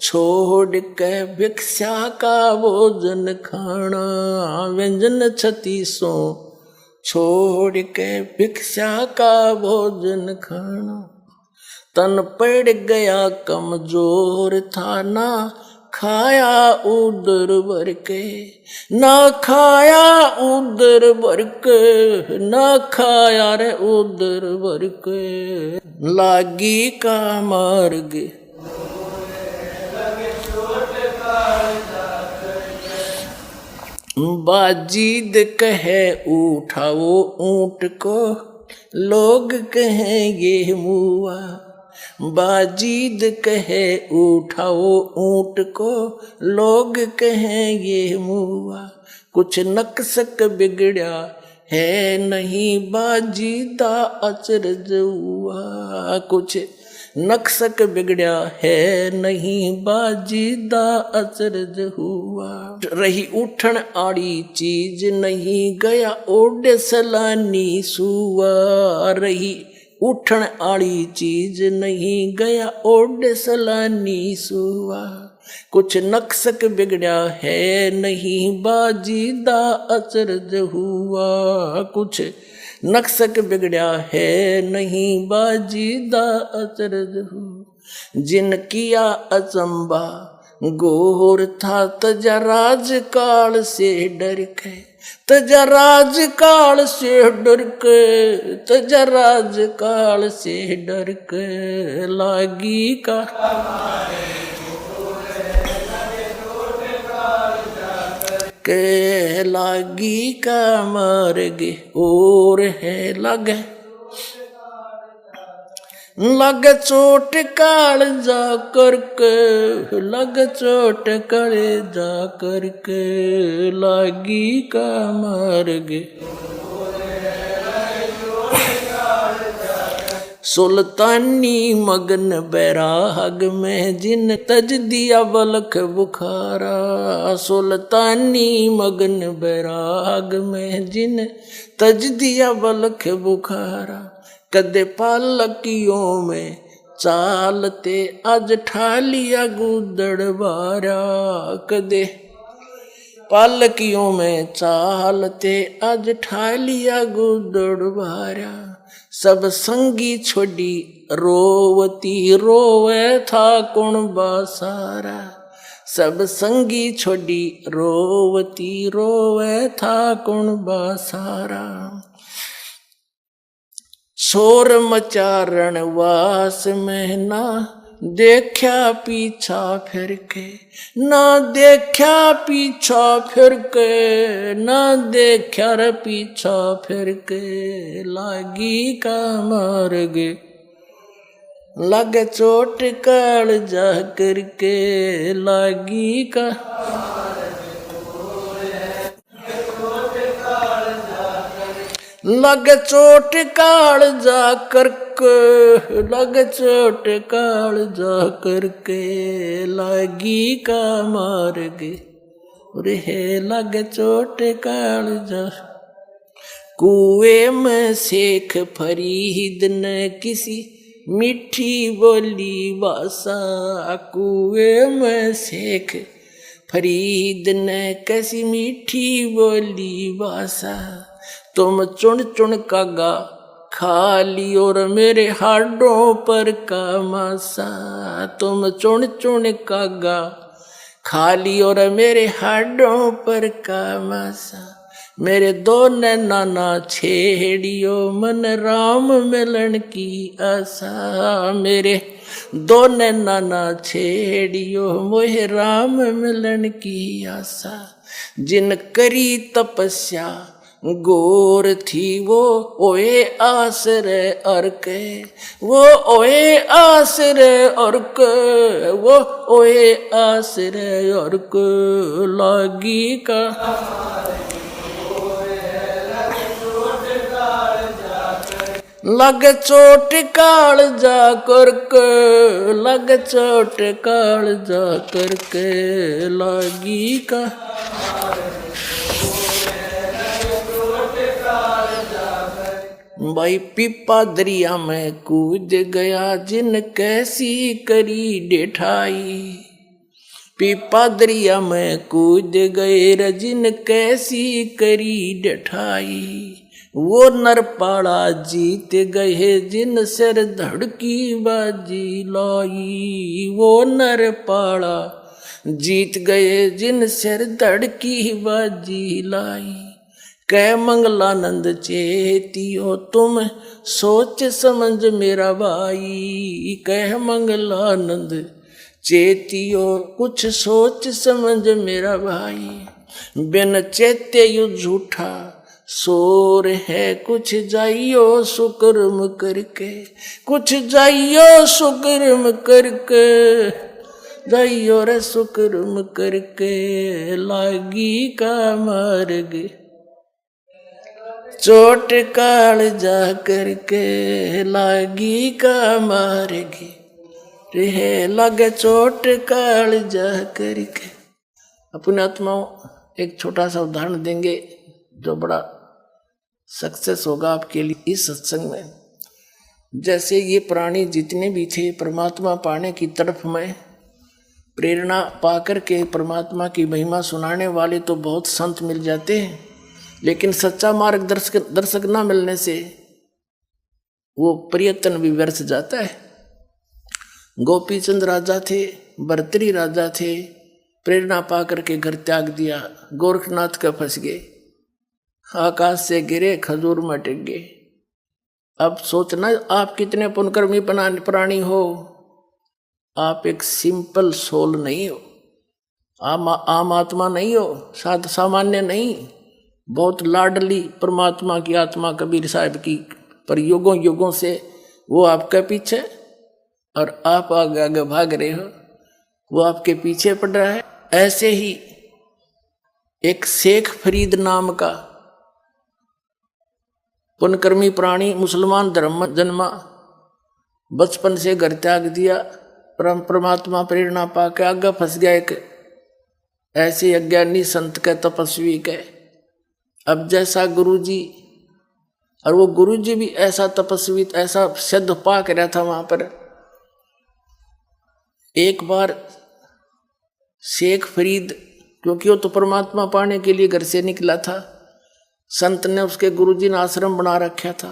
छोड़ के भिक्षा का भोजन खाना, व्यंजन 3600 छोड़ के भिक्षा का भोजन खाना। तन पड़ गया कमजोर था ना खाया उदर भर के, ना खाया उदर भर के, ना खाया रे उदर भर के लागी का मार्ग। बाजीद कहे उठाओ ऊंट को, लोग कहेंगे मुआ, बाजीद कहे उठाओ ऊंट को, लोग कहेंगे मुआ। कुछ नक्सक बिगड़ा है नहीं बाजीदा अचरज हुआ, कुछ नक्सक बिगड़ा है नहीं बाजीदा अचरज हुआ। रही उठन आड़ी चीज नहीं गया ओडे सलानी सुआ, रही उठन आड़ी चीज नहीं गया ओडे सलानी सुआ। कुछ नक्सक बिगड़ा है नहीं बाजीदा अचरज हुआ, कुछ नक्सक बिगड़ा है नहीं बाजीदा अचरज हुआ। जिन किया अचंबा गोर था तजा राज काल से डर के, तजा राज काल से डर के, तजा राज काल से डर के लागी का के लागी का मार्ग और है लग चोट काल जा करके, लग चोट कड़े जा करके लागी का मार्ग। सुल्तानी मगन बैराग में जिन तज दिया बलख बुखारा, सुल्तानी मगन बैराग में जिन तज दिया बलख बुखारा। कदे पालकियों में चालते आज ठालिया गुदड़ बारा, कदे पालकियों में चालते आज ठालिया गुदड़ बारा। सब संगी छोड़ी रोवती रोवे था कुण बासारा, सब संगी छोड़ी रोवती रोवे था कुण बासारा। शोर मचारण वास में ना देखा पीछा फिर के, ना देखा पीछा फिर के, ना देखा रे पीछा फिर के लागी का मार्ग। लागे चोट काल जा करके लागी का लग चोट काल जा करके लग चोट काल जा करके लागी का मार गे रे लग चोट काल जा कुएं में शेख फरीद ने किसी मीठी बोली भाषा कुएं में शेख फरीद ने कैसी मीठी बोली भाषा तुम चुन चुन कागा खा ली और मेरे हाडों पर का मासा तुम चुन चुन कागा खा ली और मेरे हाडों पर का मासा मेरे दो नैना ना छेड़ियो मन राम मिलन की आशा मेरे दो नैना ना छेड़ियो मोहे राम मिलन की आशा जिन करी तपस्या गोर थी वो ओए आसरे अर्के वो ओए आसरे अर्के वो ओए आसरे अर्के लागी का लग चोट काल जा करके लग चोट काल जा करके लागी का भाई पीपा दरिया में कूद गया जिन कैसी करी डेठाई पीपा दरिया में कूद गए रजिन कैसी करी डेठाई वो नरपाड़ा जीत गए जिन सिर धड़की बाजी लाई वो नरपाड़ा जीत गए जिन सिर धड़की बाजी लाई कै मंगलानंद चेतियो तुम सोच समझ मेरा भाई कह मंगलानंद चेतियो कुछ सोच समझ मेरा भाई बिन चेते यु झूठा सोर है कुछ जाइयो सुकर्म करके कुछ जाइयो सुकर्म करके जाइयो रे सुकर्म करके लागी का मार्ग चोट काल जा करके लागी का मार्ग रे लगे चोट काल जा करके। अपने आत्माओं एक छोटा सा उदाहरण देंगे जो बड़ा सक्सेस होगा आपके लिए इस सत्संग में। जैसे ये प्राणी जितने भी थे परमात्मा पाने की तरफ में प्रेरणा पाकर के परमात्मा की महिमा सुनाने वाले तो बहुत संत मिल जाते हैं, लेकिन सच्चा मार्गदर्शक ना मिलने से वो प्रयत्न भी व्यर्थ जाता है। गोपीचंद राजा थे, भर्तृहरि राजा थे, प्रेरणा पाकर के घर त्याग दिया, गोरखनाथ का फंस गए, आकाश से गिरे खजूर में टिक गए। अब सोचना आप कितने पुण्यकर्मी प्राणी हो, आप एक सिंपल सोल नहीं हो, आम आत्मा नहीं हो, सामान्य नहीं, बहुत लाडली परमात्मा की आत्मा कबीर साहब की, पर युगों युगों से वो आपके पीछे और आप आगे आगे भाग रहे हो, वो आपके पीछे पड़ रहा है। ऐसे ही एक शेख फरीद नाम का पुण्यकर्मी प्राणी मुसलमान धर्म में जन्मा, बचपन से घर त्याग दिया, परमात्मा प्रेरणा पाके आगे फंस गया एक ऐसे अज्ञानी संत के तपस्वी के। अब जैसा गुरुजी, और वो गुरुजी भी ऐसा तपस्वी, ऐसा सिद्ध पाक रहा था वहां पर। एक बार शेख फरीद, क्योंकि वो तो परमात्मा पाने के लिए घर से निकला था, संत ने उसके गुरुजी ने आश्रम बना रखा था,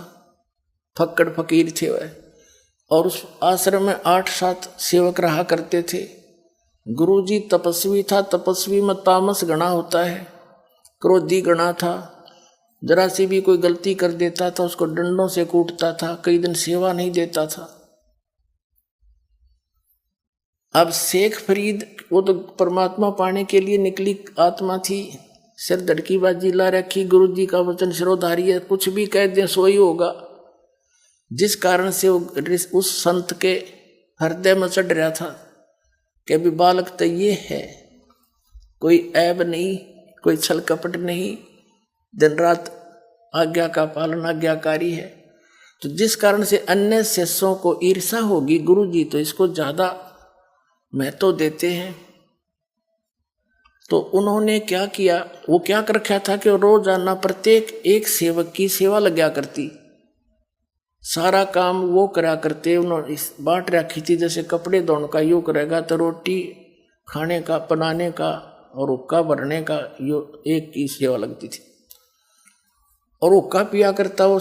फक्कड़ फकीर थे वह, और उस आश्रम में 8-7 सेवक रहा करते थे। गुरुजी तपस्वी था, तपस्वी में तामस गणा होता है, क्रोधी गणा था, जरा सी भी कोई गलती कर देता था उसको डंडों से कूटता था, कई दिन सेवा नहीं देता था। अब शेख फरीद वो तो परमात्मा पाने के लिए निकली आत्मा थी, सिर धड़की बाजी ला रखी, गुरुजी का वचन शिरोधारी है, कुछ भी कह दें सोई होगा। जिस कारण से वो उस संत के हृदय में चढ़ रहा था कि अभी बालक तो ये है, कोई ऐब नहीं, कोई छल कपट नहीं, दिन रात आज्ञा का पालन आज्ञाकारी है। तो जिस कारण से अन्य शिष्यों को ईर्षा होगी, गुरु जी तो इसको ज्यादा महत्व देते हैं। तो उन्होंने क्या किया, वो क्या कर रखा था कि रोजाना प्रत्येक एक सेवक की सेवा लग्या करती, सारा काम वो करा करते। उन्होंने बांट रखी थी, जैसे कपड़े धोने का यो करेगा तो रोटी खाने का बनाने का और हुक्का भरने का यो एक की सेवा लगती थी। और हुक्का पिया करता वो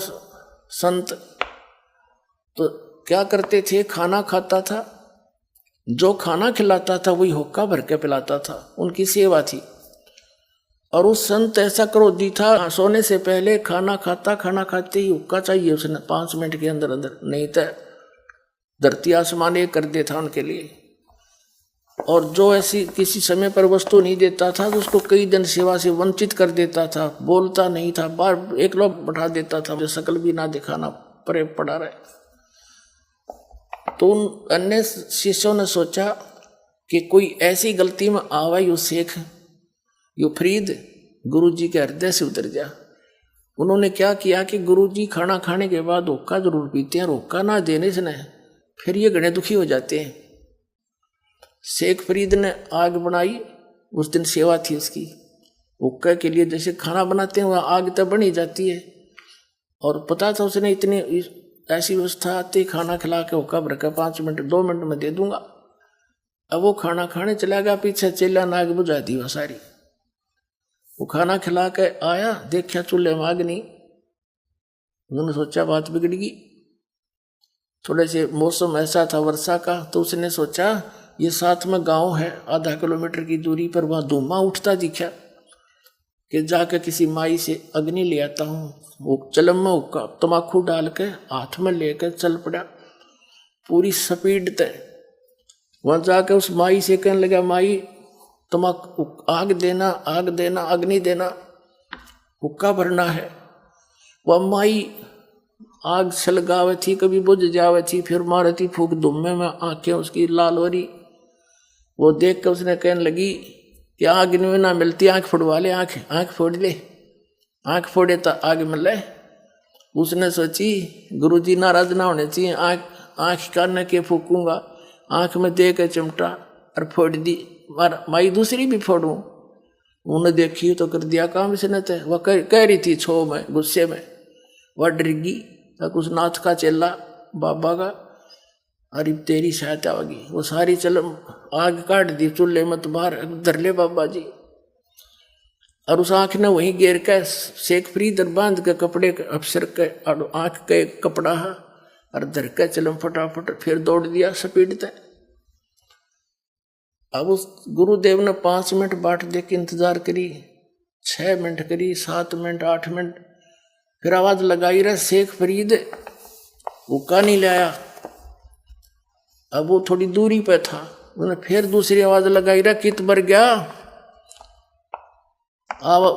संत, तो क्या करते थे, खाना खाता था, जो खाना खिलाता था वही हुक्का भर के पिलाता था, उनकी सेवा थी। और उस संत ऐसा क्रोधी था, सोने से पहले खाना खाता, खाना खाते ही हुक्का चाहिए उसने 5 मिनट के अंदर अंदर, नहीं तो धरती आसमान एक कर देता उनके लिए। और जो ऐसी किसी समय पर वस्तु नहीं देता था तो उसको कई दिन सेवा से वंचित कर देता था, बोलता नहीं था, बार एक लोग बैठा देता था, जो शकल भी ना दिखाना परे पड़ा रहे। तो उन अन्य शिष्यों ने सोचा कि कोई ऐसी गलती में आवा यू शेख, यू फरीद गुरुजी के हृदय से उतर जा। उन्होंने क्या किया कि गुरुजी खाना खाने के बाद हुक्का जरूर पीते हैं, हुक्का ना देने से न फिर ये घने दुखी हो जाते हैं। शेख फरीद ने आग बनाई, उस दिन सेवा थी उसकी, हुक्का के लिए जैसे खाना बनाते हैं वह आग तब बन ही जाती है। और पता था उसने इतनी ऐसी व्यवस्था आती, खाना खिला के हुक्का भर के 5 मिनट 2 मिनट में दे दूंगा। अब वो खाना खाने चला गया, पीछे चेला ने आग बुझा दी वह सारी। वो खाना खिला के आया, देखा चूल्हे में आग नहीं। उन्होंने सोचा बात बिगड़ गई। थोड़े से मौसम ऐसा था वर्षा का, तो उसने सोचा ये साथ में गांव है, आधा किलोमीटर की दूरी पर, वहां धुआं उठता दिखा कि जाकर किसी माई से अग्नि ले आता हूँ। वो चलम में हुक्का तमाकू डाल के हाथ में लेकर चल पड़ा पूरी स्पीड तय। वहां जाके उस माई से कहने लगा, माई तमाकू आग देना, आग देना, अग्नि देना, हुक्का भरना है। वह माई आग सलगावे थी, कभी बुझ जावे थी, फिर मारे थी फूक धुम्मे में, आंखें उसकी लाल वरी। वो देख कर उसने कहने लगी कि आग में ना मिलती, आंख फोड़वा ले, आंख फोड़ ले, आंख फोड़े तो आग मिले। उसने सोची गुरुजी नाराज ना होने चाहिए, आंख कान के फूकूंगा, आंख में दे के चिमटा और फोड़ दी। माई दूसरी भी फोड़ूं। उन्हें देखी तो कर दिया काम इसने। तो वह कह रही थी छो में, गुस्से में, वह डरगी उस नाथ का चेला बाबा का, अरे तेरी सहायता होगी। वो सारी चल आग काट दी चूल्हे में, तो बाहर धर ले बाबा जी। और उस आंख ने वहीं गिर के शेख फरीद बांध के कपड़े के अफसर के आंख के कपड़ा और धर के चलम फटाफट फिर दौड़ दिया स्पीड तक। अब उस गुरुदेव ने 5 मिनट बाट दे के इंतजार करी, 6 मिनट करी, 7 मिनट, 8 मिनट, फिर आवाज लगाई रहा शेख फरीद, हुक्का नहीं लाया। अब वो थोड़ी दूरी पे था, उन्हें फिर दूसरी आवाज लगाई रहा, कित भर गया।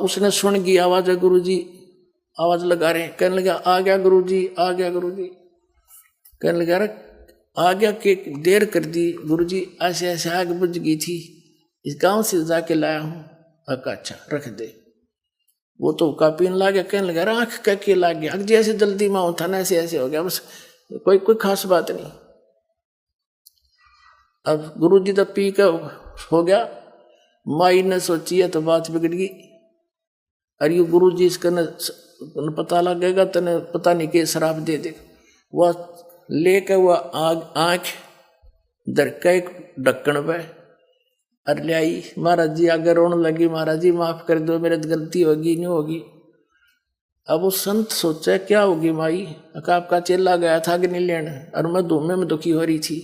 उसने सुन गई आवाज है, गुरुजी आवाज लगा रहे। कहने लगा आ गया गुरुजी, आ गया गुरुजी। कहने लगा रहा आ गया कि देर कर दी गुरुजी, ऐसे ऐसे आग बुझ गई थी, इस गांव से जाके लाया हूँ। अच्छा रख दे। वो तो कापीन ला गया, कहने लगा आंख कह के ला गया, जैसे जल्दी में होता ना ऐसे ऐसे हो गया, बस कोई खास बात नहीं। अब गुरुजी तो पी का हो गया। माई ने सोची है तो बात बिगड़ गई। अरे ये गुरुजी इसका न पता लगेगा तो न पता नहीं के शराब दे दे। वह लेकर वह आंख दर का एक ढक्कन पे और ले आई। महाराज जी आगे रोने लगी, महाराज जी माफ कर दो, मेरे गलती होगी नहीं होगी। अब वो संत सोचा क्या होगी माई, आपका चेला गया था कि नहीं लेने, और मैं धूमे में दुखी हो रही थी।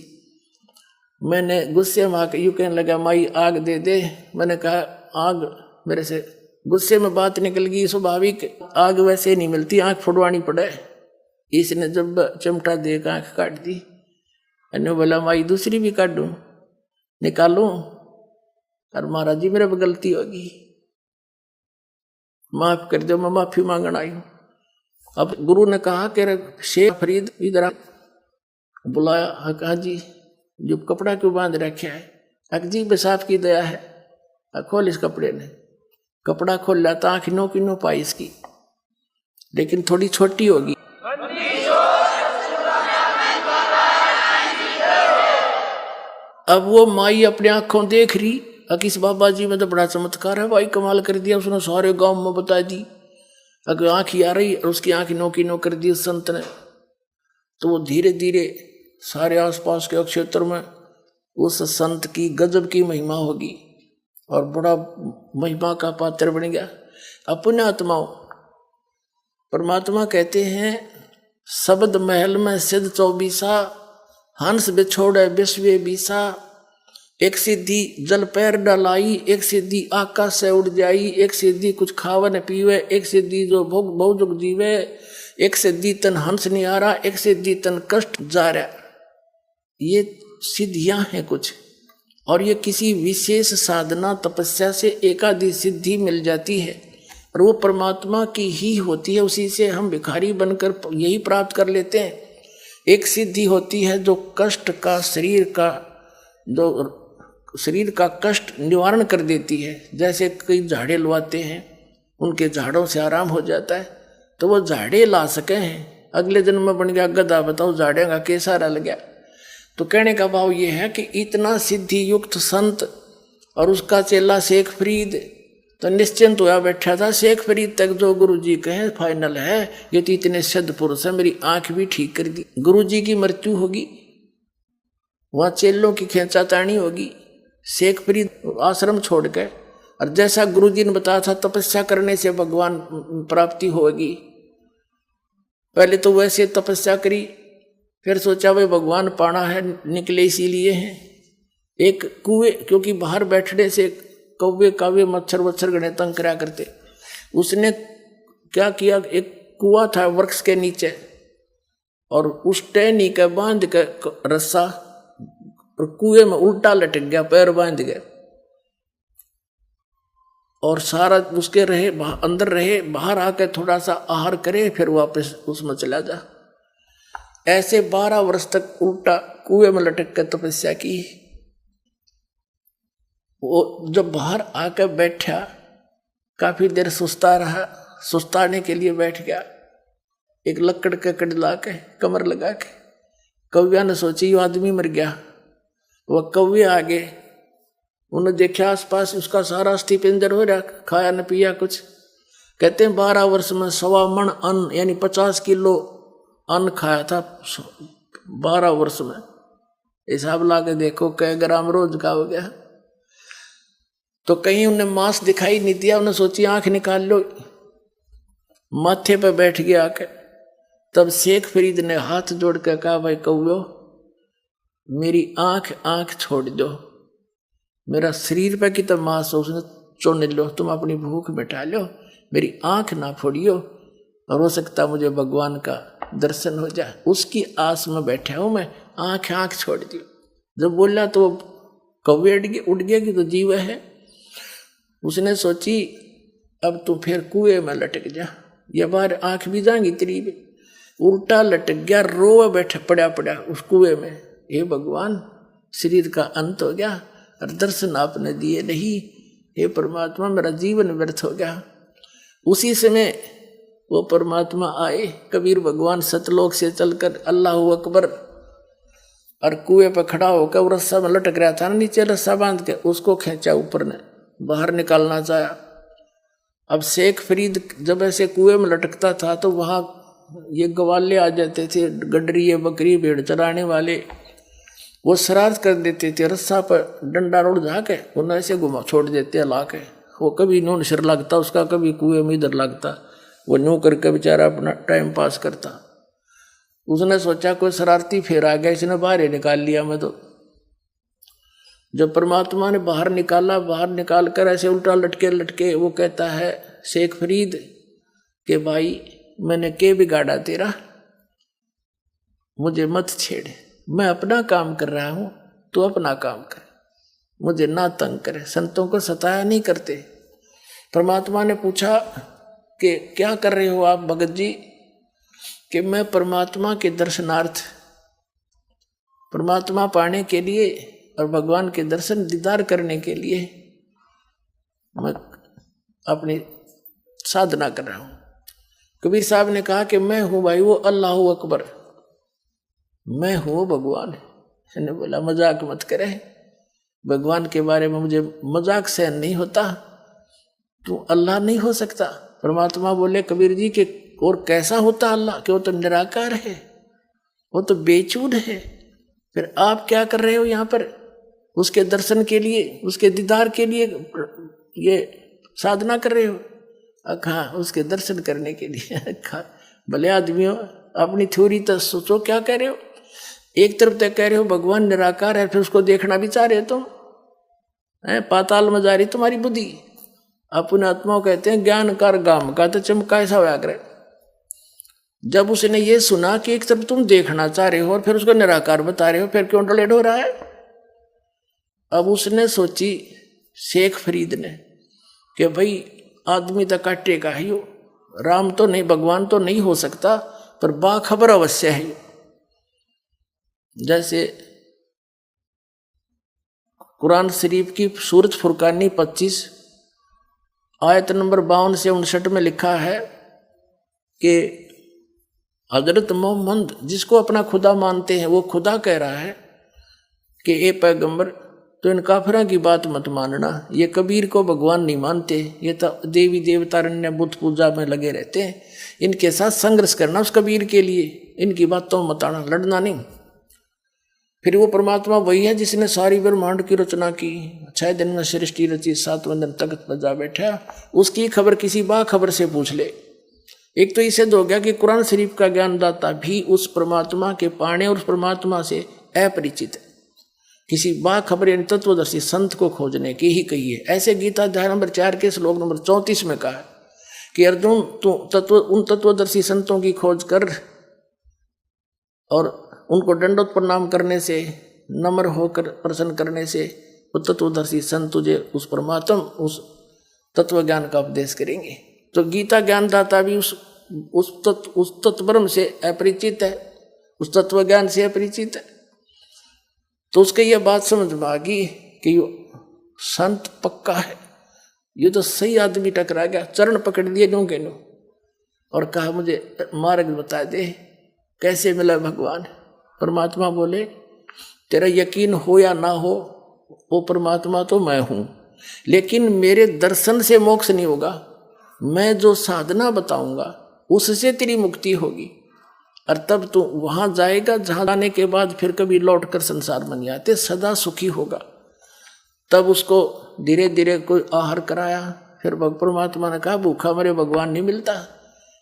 मैंने गुस्से में आकर यूं कहने लगा माई आग दे दे। मैंने कहा आग मेरे से गुस्से में बात निकल गई, स्वाभाविक आग वैसे नहीं मिलती, आंख फुड़वानी पड़े। इसने जब चिमटा दे कर आंख काट दी। मैंने बोला माई दूसरी भी काट दूं, निकालूं? और महाराज जी मेरे पर गलती होगी, माफ कर दो, मैं माफी मांगना आई हूं। अब गुरु ने कहा कि शेख फरीद इधर बुलाया। कहा जी जो कपड़ा क्यों बांध रखा है? अजीब साहब की दया है। खोल इस कपड़े ने। कपड़ा खोल लाता, आँख नो की नो पाई इसकी, लेकिन थोड़ी छोटी होगी। अब वो माई अपनी आंखों देख रही, किस बाबा जी में तो बड़ा चमत्कार है भाई, कमाल कर दिया उसने, सारे गांव में बता दी। अगर आंख ही आ रही और उसकी आंख नो की नो कर दी उस संत ने, तो वो धीरे धीरे सारे आसपास के क्षेत्र में उस संत की गजब की महिमा होगी और बड़ा महिमा का पात्र बन गया। अपने आत्माओं, परमात्मा कहते हैं शब्द महल में सिद्ध 24 हंस बिछोड़े विश्व बीसा, एक सिद्धि जल पैर डलाई, एक सिद्धि आकाश से उड़ जाई, एक सिद्धि कुछ खावन पीवे, एक सिद्धि जो भोग बहुजुग जीवे, एक सिद्धि तन हंस नहीं आ रहा, एक सिद्धि तन कष्ट जा रहा। ये सिद्धियां हैं कुछ, और ये किसी विशेष साधना तपस्या से एकादि सिद्धि मिल जाती है और वो परमात्मा की ही होती है। उसी से हम भिखारी बनकर यही प्राप्त कर लेते हैं। एक सिद्धि होती है जो कष्ट का शरीर का कष्ट निवारण कर देती है। जैसे कई झाड़े लवाते हैं, उनके झाड़ों से आराम हो जाता है, तो वो झाड़े ला सके हैं। अगले जन्म में बन गया गधा, बताओ झाड़े का कैसा रल गया। तो कहने का भाव ये है कि इतना सिद्धि युक्त संत और उसका चेला शेख फरीद तो निश्चिंत हुआ बैठा था। शेख फरीद तक जो गुरु जी कहे फाइनल है, ये तो इतने सिद्ध पुरुष है, मेरी आंख भी ठीक कर दी। गुरु जी की मृत्यु होगी, वहाँ चेलों की खींचातानी होगी, शेख फरीद आश्रम छोड़ के, और जैसा गुरु जी ने बताया था तपस्या करने से भगवान प्राप्ति होगी। पहले तो वैसे तपस्या करी, फिर सोचा भाई भगवान पाना है, निकले इसीलिए हैं। एक कुएं, क्योंकि बाहर बैठने से कौवे कावे मच्छर वच्छर गणे तंग करा करते, उसने क्या किया, एक कुआं था वृक्ष के नीचे, और उस टहनी के बांध के रस्सा और कुएं में उल्टा लटक गया, पैर बांध गए, और सारा उसके रहे अंदर रहे, बाहर आके थोड़ा सा आहार करे, फिर वापस उसमें चला जा। ऐसे 12 वर्ष तक उल्टा कुएं में लटक कर तपस्या की। वो जब बाहर आकर बैठा, काफी देर सुस्ता रहा, सुस्ताने के लिए बैठ गया, एक लकड़ के कड़ ला के कमर लगा के। कौविया ने सोची वो आदमी मर गया। वह कौवे आगे, उन्हें देखा आसपास उसका सारा अस्थि पिंजर हो रहा, खाया न पिया कुछ। कहते हैं 12 वर्ष में 1.25 मन अन्न, यानी 50 किलो अन्न खाया था 12 वर्ष में। हिसाब ला के देखो कै ग्राम रोज का हो गया। तो कहीं उन्हें मांस दिखाई नहीं दिया, उन्हें सोची आंख निकाल लो, माथे पे बैठ गया आके। तब शेख फरीद ने हाथ जोड़ कर कहा, भाई कौवे मेरी आंख छोड़ दो, मेरा शरीर पे की तो मांस उसने चुन लो, तुम अपनी भूख मिटा लो, मेरी आंख ना फोड़ियो, और हो सकता मुझे भगवान का दर्शन हो जाए, उसकी आस में बैठा हूं मैं, आंख छोड़ दियो। जब बोला तो कौवे उड़ गया कि तो जीव है। उसने सोची अब तू फिर कुएं में लटक जा, ये बार आंख भी जाएंगी तेरी भी। उल्टा लटक गया, रोए बैठा पड़ा उस कुएं में। हे भगवान, शरीर का अंत हो गया और दर्शन आपने दिए नहीं, हे परमात्मा मेरा जीवन व्यर्थ हो गया। उसी समय वो परमात्मा आए, कबीर भगवान सतलोक से चलकर अल्लाह अकबर, और कुएं पर खड़ा होकर वो रस्सा में लटक रहा था ना, नीचे रस्सा बांध के उसको खींचा, ऊपर ने बाहर निकालना चाहा। अब शेख फरीद जब ऐसे कुएं में लटकता था तो वहाँ ये गवाले आ जाते थे, गडरी बकरी भेड़ चराने वाले, वो शरारत कर देते थे, रस्सा पर डंडा रोड जाके उन्हें ऐसे घुमा छोड़ देते ला के। वो कभी नून सिर लगता उसका, कभी कुएं में इधर लगता, वो न्यू करके बेचारा अपना टाइम पास करता। उसने सोचा कोई शरारती फेर आ गया, इसने बाहर ही निकाल लिया मैं तो। जब परमात्मा ने बाहर निकाल कर ऐसे उल्टा लटके वो कहता है शेख फरीद के भाई मैंने के बिगाड़ा तेरा, मुझे मत छेड़, मैं अपना काम कर रहा हूं, तू अपना काम कर, मुझे ना तंग करे। संतों को सताया नहीं करते। परमात्मा ने पूछा कि क्या कर रहे हो आप भगत जी? कि मैं परमात्मा के दर्शनार्थ, परमात्मा पाने के लिए और भगवान के दर्शन दीदार करने के लिए मैं अपनी साधना कर रहा हूं। कबीर साहब ने कहा कि मैं हूं भाई वो अल्लाह अकबर, मैं हूं भगवान। मैंने बोला मजाक मत करे, भगवान के बारे में मुझे मजाक सहन नहीं होता, तू अल्लाह नहीं हो सकता। परमात्मा बोले कबीर जी के और कैसा होता अल्लाह, कि वो तो निराकार है, वो तो बेचूद है, फिर आप क्या कर रहे हो यहाँ पर उसके दर्शन के लिए, उसके दीदार के लिए ये साधना कर रहे हो? हाँ, उसके दर्शन करने के लिए। भले आदमियों अपनी थ्योरी तो सोचो क्या कह रहे हो। एक तरफ तक कह रहे हो भगवान निराकार है, फिर उसको देखना भी चाह रहे हो तुम, पाताल में जा रही तुम्हारी बुद्धि। अपने आत्माओं कहते हैं ज्ञान कर गाम का तो चमका ऐसा व्याग्र। जब उसने ये सुना कि एक तरफ तुम देखना चाह रहे हो और फिर उसको निराकार बता रहे हो, फिर क्यों डलेट हो रहा है? अब उसने सोची शेख फरीद ने कि भाई आदमी तो काटेगा ही, राम तो नहीं, भगवान तो नहीं हो सकता, पर बाखबर अवश्य है। जैसे कुरान शरीफ की सूरत फुरकानी 25 आयत नंबर 52 से 59 में लिखा है कि हजरत मोहम्मद जिसको अपना खुदा मानते हैं वो खुदा कह रहा है कि ए पैगंबर तो इन काफिरों की बात मत मानना, ये कबीर को भगवान नहीं मानते, ये तो देवी देवतारण्य बुत पूजा में लगे रहते हैं, इनके साथ संघर्ष करना उस कबीर के लिए, इनकी बातों मत आना, लड़ना नहीं। फिर वो परमात्मा वही है जिसने सारी ब्रह्मांड की रचना की, 6 दिन में सृष्टि रची, 7वें दिन तख्त पर जा बैठा, उसकी खबर किसी बाखबर से पूछ ले। एक तो इसे हो गया कि कुरान शरीफ का ज्ञानदाता भी उस परमात्मा के पाने और उस परमात्मा से अपरिचित है, किसी बाखबर यानी तत्वदर्शी संत को खोजने की ही कही है। ऐसे गीता अध्याय नंबर 4 के श्लोक नंबर 34 में कहा कि अर्जुन तू उन तत्वदर्शी संतों की खोज कर और उनको दंडोत प्रणाम करने से, नम्र होकर प्रसन्न करने से वो तत्वदर्शी संत तुझे उस परमात्मा उस तत्व ज्ञान का उपदेश करेंगे। तो गीता ज्ञानदाता भी उस तत्वब्रह्म से अपरिचित है, उस तत्व ज्ञान से अपरिचित है। तो उसके ये बात समझ में आ गई कि यो संत पक्का है, ये तो सही आदमी टकरा गया, चरण पकड़ लिए नो के नो और कहा मुझे मार्ग बता दे, कैसे मिला भगवान। परमात्मा बोले तेरा यकीन हो या ना हो, वो परमात्मा तो मैं हूँ, लेकिन मेरे दर्शन से मोक्ष नहीं होगा, मैं जो साधना बताऊंगा उससे तेरी मुक्ति होगी। और तब तू वहां जाएगा जहां जाने के बाद फिर कभी लौटकर संसार में नहीं आते, सदा सुखी होगा। तब उसको धीरे धीरे कोई आहार कराया। फिर परमात्मा ने कहा भूखा मरे भगवान नहीं मिलता,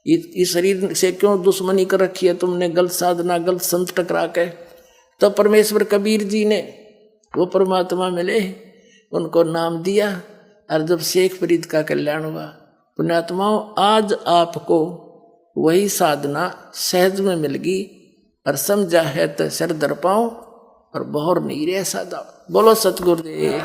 इस शरीर से क्यों दुश्मनी कर रखी है तुमने, गलत साधना गलत संत टकरा के। तब परमेश्वर कबीर जी ने वो परमात्मा मिले, उनको नाम दिया, और जब शेख फरीद का कल्याण हुआ। पुण्यात्माओं आज आपको वही साधना सहज में मिल गई, और समझा है तो सर दर पाओ और बहुर नहीं रहे सादा। बोलो सतगुरुदेव।